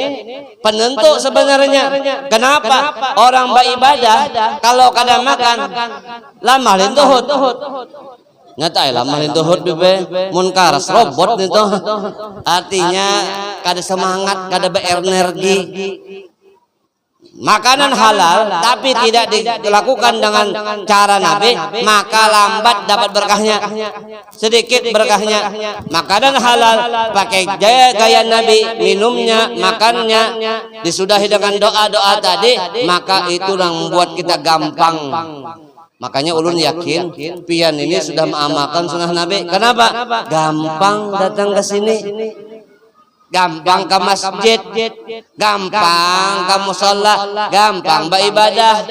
penentu sebenarnya. Kenapa? Orang beribadah kalau kadang makan lama lintuhut. Nyata lama lintuhut bebe munkaras robot itu. Artinya kada semangat, kada berenergi. Makanan halal tapi tidak dilakukan dengan cara Nabi, maka lambat dapat berkahnya, sedikit berkahnya. Makanan halal pakai gaya Nabi, minumnya, makannya disudahi dengan doa-doa tadi, maka itu yang membuat kita gampang. Makanya ulun yakin pian ini sudah mengamalkan sunnah Nabi. Kenapa? Gampang datang ke sini, gampang ke masjid, gampang ke musholla, gampang beribadah.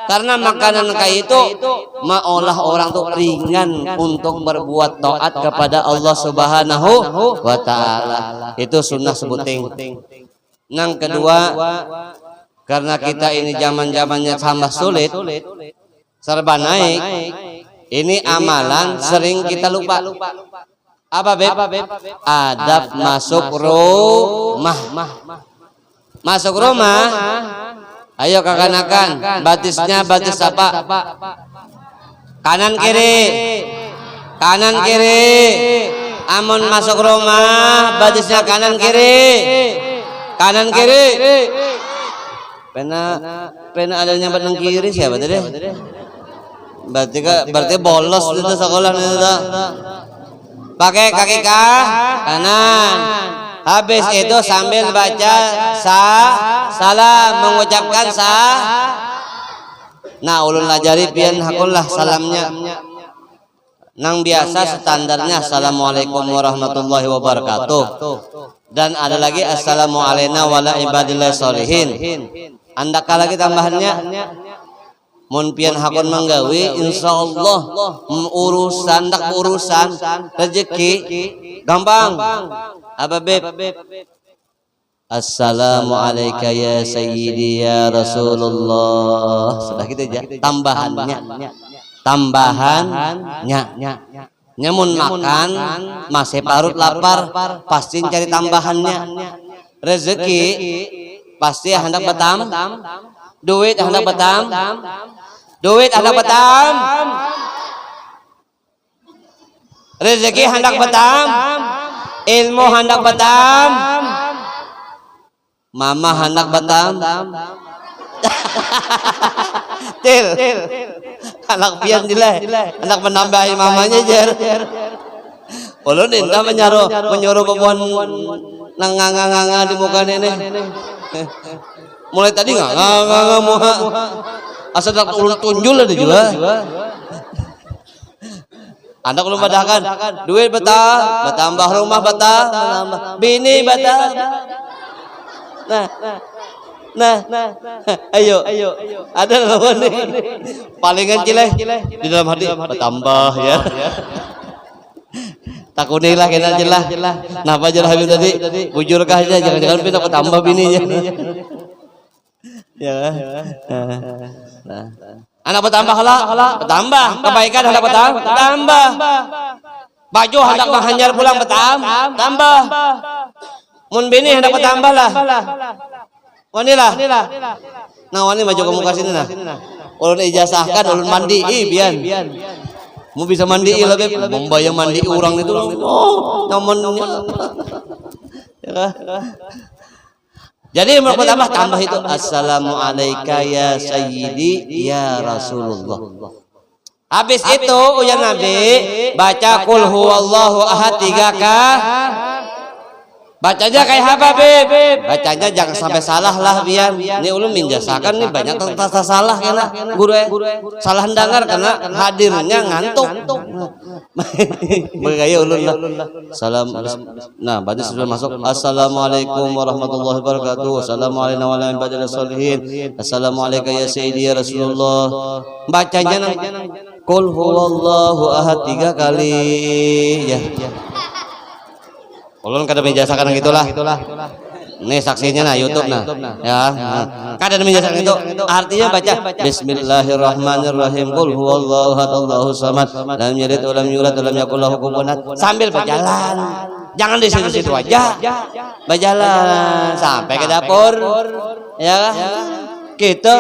Karena makanan kayak itu maolah orang tuh ringan untuk berbuat taat kepada Allah Subhanahu wa taala. Itu sunnah sebuting. Yang kedua, karena kita ini zaman-zamannya sama sulit, serba naik, ini amalan sering kita lupa. Apa Beb? Adab masuk rumah. Masuk rumah. Ayo kakanakan. Batisnya batis apa? Kanan kiri. Kanan kiri. Amun masuk rumah batisnya kanan kiri. Kanan kiri. Pena ada nyambat nang kiri siapa tadi? Berarti bolos itu sekolah itu. Pakai kaki kanan. Habis itu sambil baca salam, mengucapkan Nah, ulun lajari pian hakullah salamnya. Nang biasa standarnya assalamualaikum warahmatullahi wabarakatuh. Dan ada lagi assalamualaikum warahmatullahi wabarakatuh. Andaka lagi tambahannya. Mun pian hakon manggawi insyaallah urusan rezeki gampang. Apa Beb? Assalamu alayka ya sayyidi ya Rasulullah. Sudah gitu aja. Tambahannya. Nyamun makan masih parut lapar pasti cari tambahannya. Rezeki pasti hendak betam. Duit hendak betam. Rezeki hendak batam, ilmu hendak batam, mama hendak batam. Til, anak pian dileh, anak menambahi mamanya jer. Ulun indah menyuruh perempuan nganga di muka nenek. Mulai tadi nganga muha, asal tak ulun tunjul ada juga. Anak ulun badakan, duit bertambah rumah bertambah, bini bertambah. Nah, ayo, ada lawan nih, palingan cileh di dalam hati bertambah ya. Takunilah kena jelah. Napa jelah Habib tadi? Bujurkah aja, jangan pindah bertambah bininya. Ya. Nah. Anak bertambah bertambah, kebaikan hendak bertambah. Baju hendak menghanyar pulang bertambah. Mun bini hendak bertambah lah. Wanilah. Nah, wani maju ke muka sini nah. Ulun ijazahkan, ulun mandi bian. Mau bisa mandi lah beb, membayang mandi orang itu. Oh, nyamannya. Ya. Jadi mau tambah itu. Assalamualaikum ya Sayyidi ya Rasulullah. Habis itu uyan Nabi baca qul huwallahu ahad 3 kali. Bacanya kayak apa beb? Bacanya jangan sampai salah lah biar. Ini ulun menjasakan nih banyak tentang salah kena guru salah dengar karena hadirnya ngantuk. Begaya ulun lah. Salam. Nah, berarti sudah masuk. Assalamualaikum warahmatullahi wabarakatuh. Assalamualaikum warahmatullahi wabarakatuh. Assalamualaikum ya Sayyidi ya Rasulullah. Bacanya qul huwallahu ahad 3 kali ya. Ulun kada menjasakan gitulah. Ini saksinya nah YouTube nah. Ya. Kada menjasakan itu. Artinya baca Bismillahirrahmanirrahim. Qul huwallahu ahad Allahus samad. Lam yalid wa lam yulad wa lam yakul lahu kufuwan ahad. Sambil berjalan. Jangan di situ-situ aja. Berjalan sampai ke dapur. Ya. Gitu.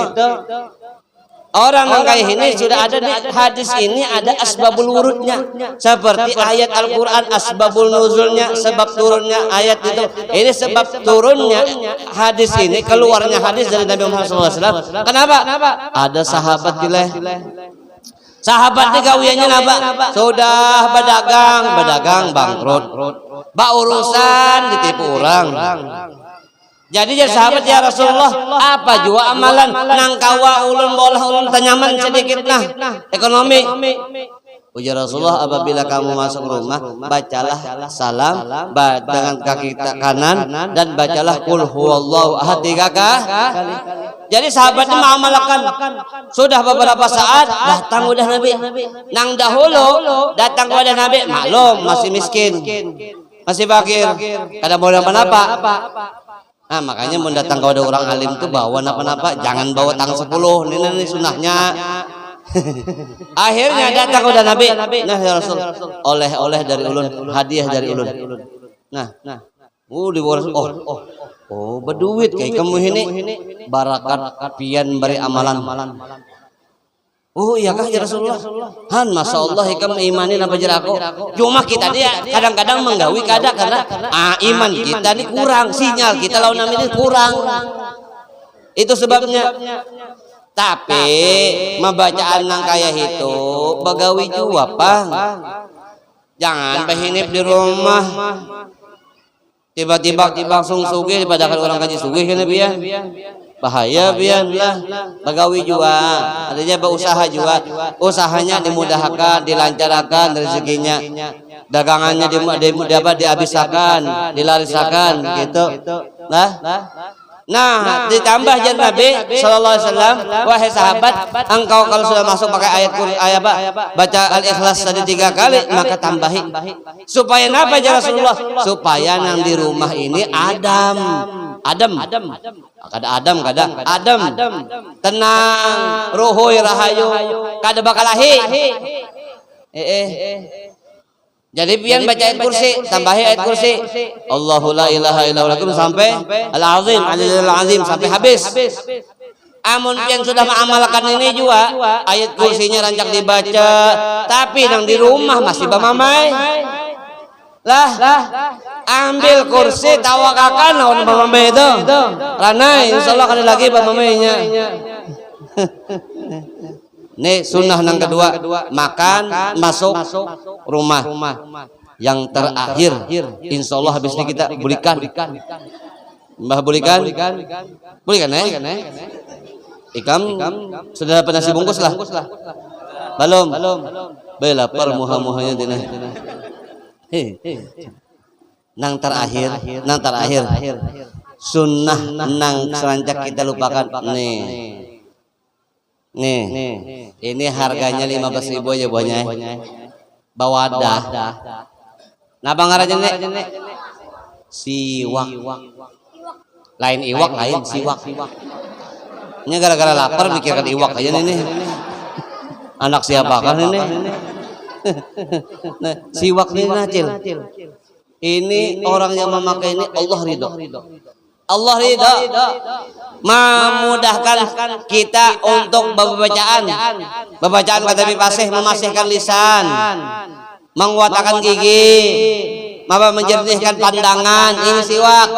Orang yang kayak ini sudah ada di hadis ini ada asbabul wurudnya seperti ayat Al-Quran asbabul nuzulnya sebab turunnya ayat itu ini sebab turunnya hadis ini keluarnya hadis dari Nabi Muhammad SAW. Kenapa? Ada sahabat dileh sahabat ini gawiannya apa? Sudah berdagang bangkrut urusan ditipu orang. Jadi ya sahabat ya Rasulullah, apa jua amalan nang kawa ulun bolah ulun tanyaman sedikit nah ekonomi. Ujar Rasulullah, apabila kamu masuk rumah, bacalah salam dengan kaki kanan dan bacalah qul huwallahu ahad 3 kali. Jadi sahabatnya mengamalkan. Sudah beberapa saat datang udah Nabi. Nang dahulu datang kepada Nabi, maklum masih miskin, masih fakir, kada mau apa-apa. Nah, makanya mau datang kepada orang alim tuh bawa napa-napa, jangan bawa tang 10. Ini sunahnya. Akhirnya datang kepada Nabi. Nah, ya Rasul, oleh-oleh dari ulun, hadiah dari ulun. Nah, dibawa Rasul. Oh, berduit kayak kamu ini barakat pian beri amalan. Oh iya kah ya Rasulullah? Han masya Allah ikam imanin apa jeraku. Cuma kita dia kadang-kadang menggawi karena iman kita ini kurang, sinyal kita lawan ini kurang. Itu sebabnya. Tapi membacaan nang kayak itu bagawi juga Pak. Jangan pehinip di rumah. Tiba-tiba langsung sugih pada orang kaji sugih kan biar. Bahaya biar lah bagawi juga artinya berusaha juga usahanya dimudahkan dilancarkan rezekinya dagangannya dihabiskan dilarisakan gitu nah ditambah jan Nabi sallallahu alaihi wasallam wahai sahabat engkau kalau sudah masuk pakai ayat baca al-ikhlas tadi 3 kali maka tambahi supaya apa ya Rasulullah supaya nang di rumah ini adem tenang ruhuy rahayu kada bakal lahi jadi pian baca ayat kursi tambahi ayat kursi Allahu la ilaha illallah sampai al-azim sampai habis Amun pian sudah mengamalkan ini juga ayat kursinya rancak dibaca, tapi nang di rumah masih bamamai. Lah, ambil kursi tawakakan lawan bamamai itu. Karena insyaallah kali lagi bamamainya. Nih sunnah nang kedua, makan masuk rumah. Yang terakhir, insyaallah habis ini kita belikan. Mbah belikan Ikam sudah dapat nasi bungkus lah. Belum. Bela lapar muha-muhanya dina. Nang terakhir. Sunnah nang serancak kita lupakan. Nih. Ini harganya 15.000 aja buahnya. Bawadah. Nah bangarajan nek. Siwak. Lain iwak, lain siwak. Ini gara-gara lapar mikirkan iwak aja ini. Anak siapa kan ini? Nah, siwak ini nacil. Ini orang yang memakai ini Allah ridho. Allah ridho memudahkan kita untuk bacaan kata Bipasih memasihkan lisan, menguatkan gigi, menjernihkan pandangan. Ini siwak.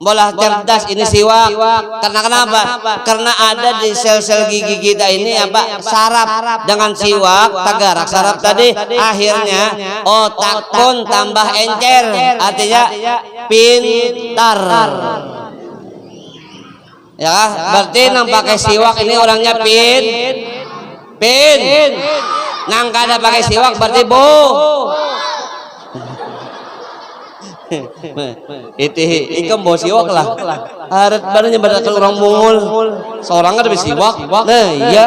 Bola cerdas ini siwak. Karena kenapa? Karena ada di sel-sel gigi kita ini apa? Saraf. Dengan siwak tagarak saraf tadi akhirnya otak pun tambah encer. Artinya pintar. Ya, berarti nang pakai siwak ini orangnya pin. Nang kada pakai siwak berarti bu. Ikam bawa siwak lah. Harat badannya pada orang mungul. Seorang ada siwak. Nah, iya.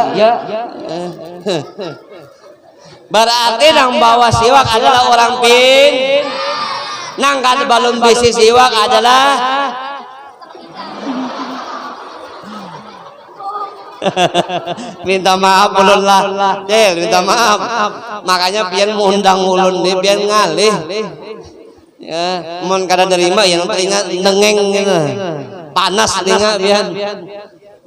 Berarti nang bawa siwak adalah orang pin. Nang kada balon bisi siwak adalah minta maaf ulun lah. Minta maaf. Makanya pian mengundang ulun nih pian ngalih. Ya, mon kada nerima yang teringat nengeng gitu. Panas telinga pian.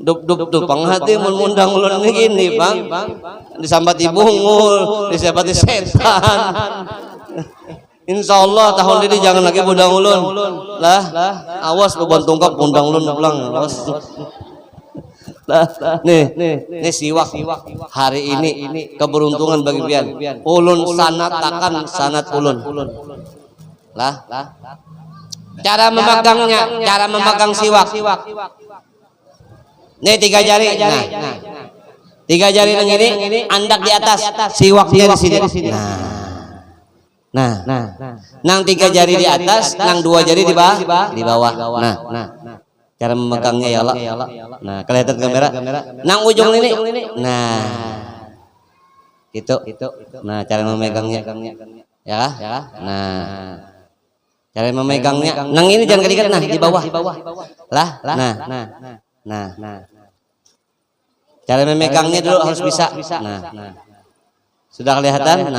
Dup panghati mun mundang ulun gini, Bang. Disambati bungul, disambati setan. Insyaallah tahun ini jangan lagi mundang ulun. Lah, awas beban tungkap mundang ulun pulang. Awas. Nih siwak hari ini keberuntungan bagi pian. Ulun sanatakan sanat ulun. Lah. Cara memegangnya, cara memegang siwak. Nih 3 jari. Nah. 3 jari yang ini andak di atas, siwaknya di sini. Nah. Nang 3 jari di atas, nang 2 jari di bawah. Nah. Cara memegangnya ya Allah. Nah, kelihatan kamera. Nang ujung ini. Nah. Gitu. Nah, cara memegangnya. Ya. Nah. Cara memegangnya. Nang ini jangan kedikat nah di bawah. Lah. Nah. Cara memegangnya dulu harus bisa. Nah. Sudah kelihatan?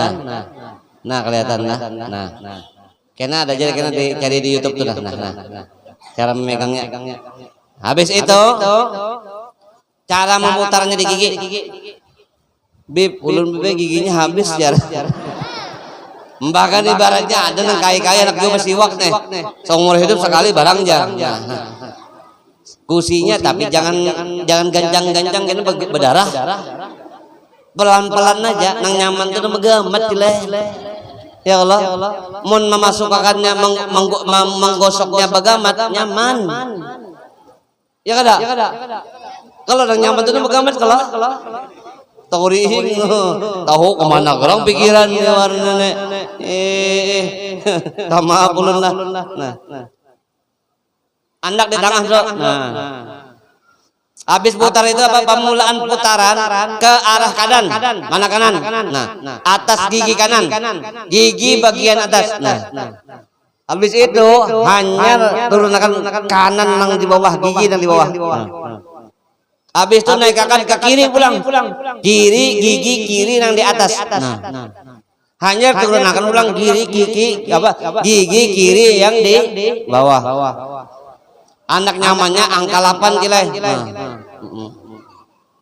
Nah, kelihatan nah. Kena ada jadi kena dicari di YouTube tuh nah. Cara memegangnya. Habis itu cara memutarnya di gigi. Bib, ulun bib giginya habis ya. Bahkan ibaratnya ada nang kaya-kaya anak gue masih siwak nih. Seumur hidup sekali barang jarang. Kusinya tapi jangan gancang-gancang kena berdarah. Pelan-pelan aja nang nyaman tuh megamat dileh. Ya Allah, mun memasukkannya menggosoknya bagamat nyaman. Ya kada? Kalau nang nyaman tuh bagamat kalau tahu kemana gerang pikiran ya warna nek. Maaf ulun lah. Nah. Andak di tengah bro. Nah. Habis putar itu apa pemulaan putaran ke arah kanan. Mana kanan? Nah, atas gigi kanan. Gigi bagian atas. Nah. Habis itu hanya turunkan kanan nang di bawah gigi dan di bawah. Habis itu naikkan ke kiri pulang. Gigi kiri nang di atas. Nah. Hanya turunkan pulang gigi kiri yang di bawah. Anak nyamannya angka 8 kilai.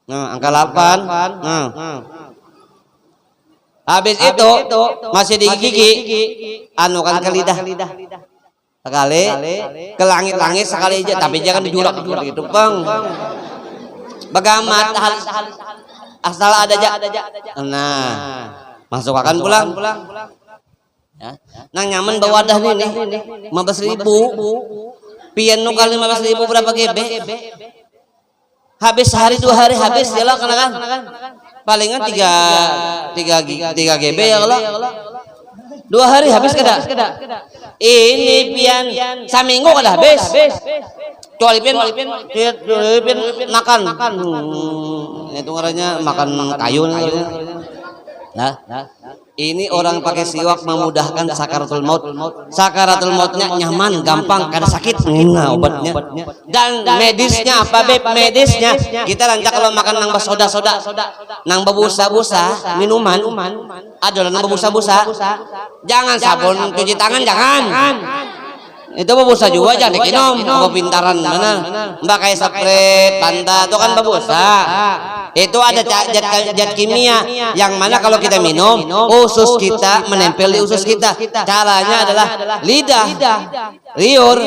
Nah, angka 8. Nah. Habis itu masih di gigi, anu kan ke lidah. Sekali ke langit-langit sekali aja, tapi jangan dijurak gitu, Bang. Bagamat asal ada aja. Nah, masukkan pulang. Ya. Nang nyaman bawa wadah nih 15.000. Pian nu kali 15.000 berapa GB? Habis sehari 2 hari habis ya lah kan. Palingan 3 GB ya kalau 2 hari habis kada. Ini pian saminggu kada habis. Kecuali pian makan. Itu ngarannya makan kayu. Nah, ini orang pakai siwak memudahkan sakaratul maut. Sakaratul mautnya nyaman, gampang, kada sakit. Nah, obatnya. Dan medisnya apa, Beb? Medisnya kita rancak kalau makan nang soda-soda, nang bebusa-busa, minuman, adalah nang bebusa-busa. Jangan sabun cuci tangan, jangan. Itu bebusa juga jangan dikinom, pintaran mana? Mbak kayak spray panta itu kan bebusa. Itu ada zat kimia yang mana kalau kita minum usus kita menempel di usus kita. Caranya adalah lidah, liur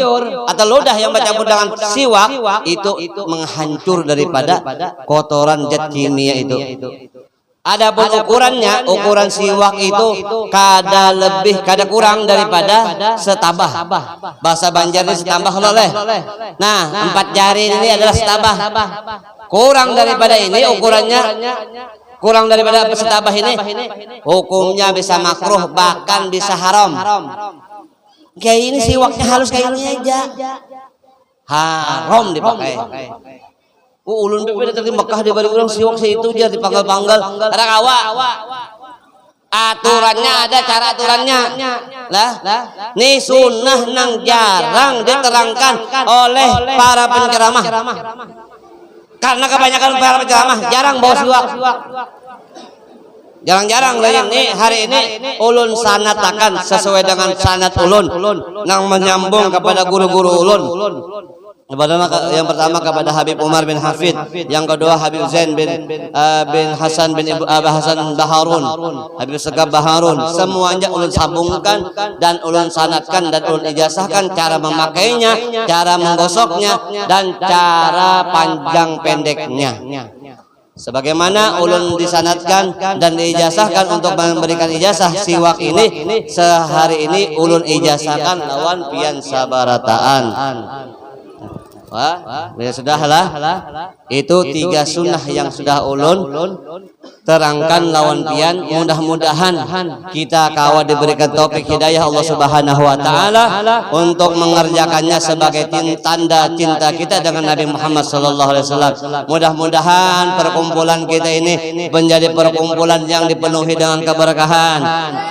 atau ludah yang bercampur dengan siwak itu menghancur daripada kotoran zat kimia itu. Adapun ukuran siwak itu kada kurang daripada setabah. Bahasa Banjarnya setabah loleh. Nah, 4 jari ini adalah setabah. Kurang daripada ini ukurannya, kurang daripada setabah ini, hukumnya bisa makruh bahkan bisa haram. Kayak ini siwaknya halus kayak ini aja, haram dipakai. Ulun beda dari Mekah di balik orang siwak itu dia dipanggal-panggal. Ada kawa. Aturannya ada, cara aturannya. Lah, nih sunnah nang jarang diterangkan oleh para penceramah. Karena kebanyakan para penceramah jarang bawa siwak. Jarang-jarang lah ini hari ini ulun sanatakan sesuai dengan sanat ulun nang menyambung kepada guru-guru ulun. Yang pertama kepada Habib Umar bin Hafid, yang kedua Habib Zain bin Hasan bin Hasan Baharun, Habib Segaf Baharun. Semuanya ulun sambungkan dan ulun sanatkan dan ulun ijazahkan cara memakainya, cara menggosoknya dan cara panjang pendeknya. Sebagaimana ulun disanatkan dan diijazahkan untuk memberikan ijazah siwak ini, sehari ini ulun ijazahkan lawan pian sabarataan. Wah, sudahlah. Itu 3 sunnah yang sudah ulun terangkan lawan pian. Mudah-mudahan kita kawa diberikan taufik hidayah Allah Subhanahu wa taala untuk mengerjakannya sebagai tanda cinta kita dengan Nabi Muhammad sallallahu alaihi wasallam. Mudah-mudahan perkumpulan kita ini menjadi perkumpulan yang dipenuhi dengan keberkahan.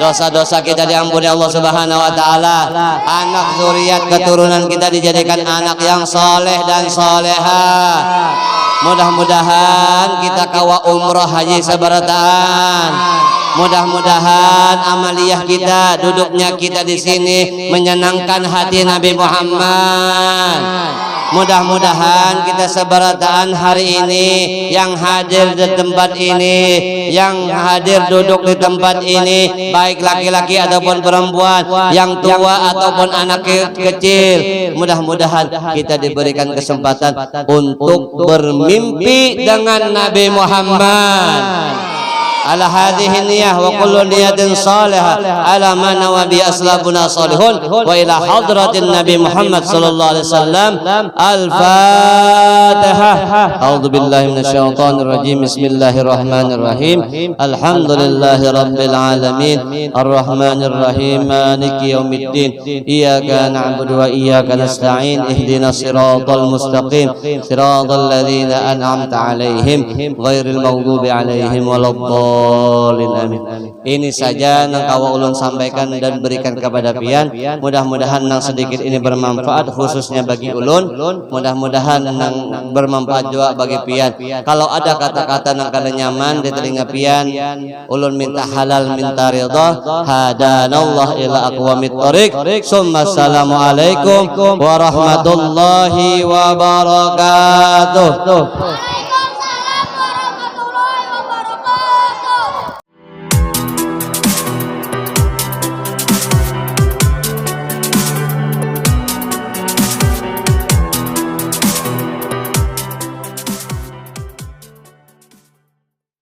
Dosa-dosa kita diampuni Allah Subhanahu wa taala. Anak zuriat keturunan kita dijadikan anak yang saleh dan salehah. Mudah-mudahan kita kawa umroh haji sabarataan. Mudah-mudahan amaliyah kita, duduknya kita di sini menyenangkan hati Nabi Muhammad. Mudah-mudahan kita sabarataan hari ini yang hadir di tempat ini, yang hadir duduk di tempat ini, baik laki-laki ataupun perempuan, yang tua ataupun anak kecil. Mudah-mudahan kita diberikan kesempatan untuk bermimpi dengan Nabi Muhammad. Ala hadhihi niyyah wa kullu niyatin salihah ala ma nawabi aslabuna salihun wa ila hadratin Nabi Muhammad sallallahu alaihi wasallam. Al-Fatihah. A'udzu billahi minasyaitonir rajim. Bismillahirrahmanirrahim. Alhamdulillahi rabbil alamin. Arrahmanir rahim. Maliki yaumiddin. Iyyaka na'budu wa iyyaka nasta'in. Ihdinas siratal mustaqim. Siratal ladzina an'amta 'alaihim ghairil maghdubi 'alaihim waladdallin. Amin. Ini saja nang kawa ulun sampaikan dan berikan kepada pian. Mudah-mudahan nang sedikit ini bermanfaat khususnya bagi ulun. Mudah-mudahan nang bermanfaat juga bagi pian. Kalau ada kata-kata nang kada nyaman di telinga pian, ulun minta halal minta ridha. Hadanallah ila aqwamit thoriq. Assalamualaikum warahmatullahi wabarakatuh.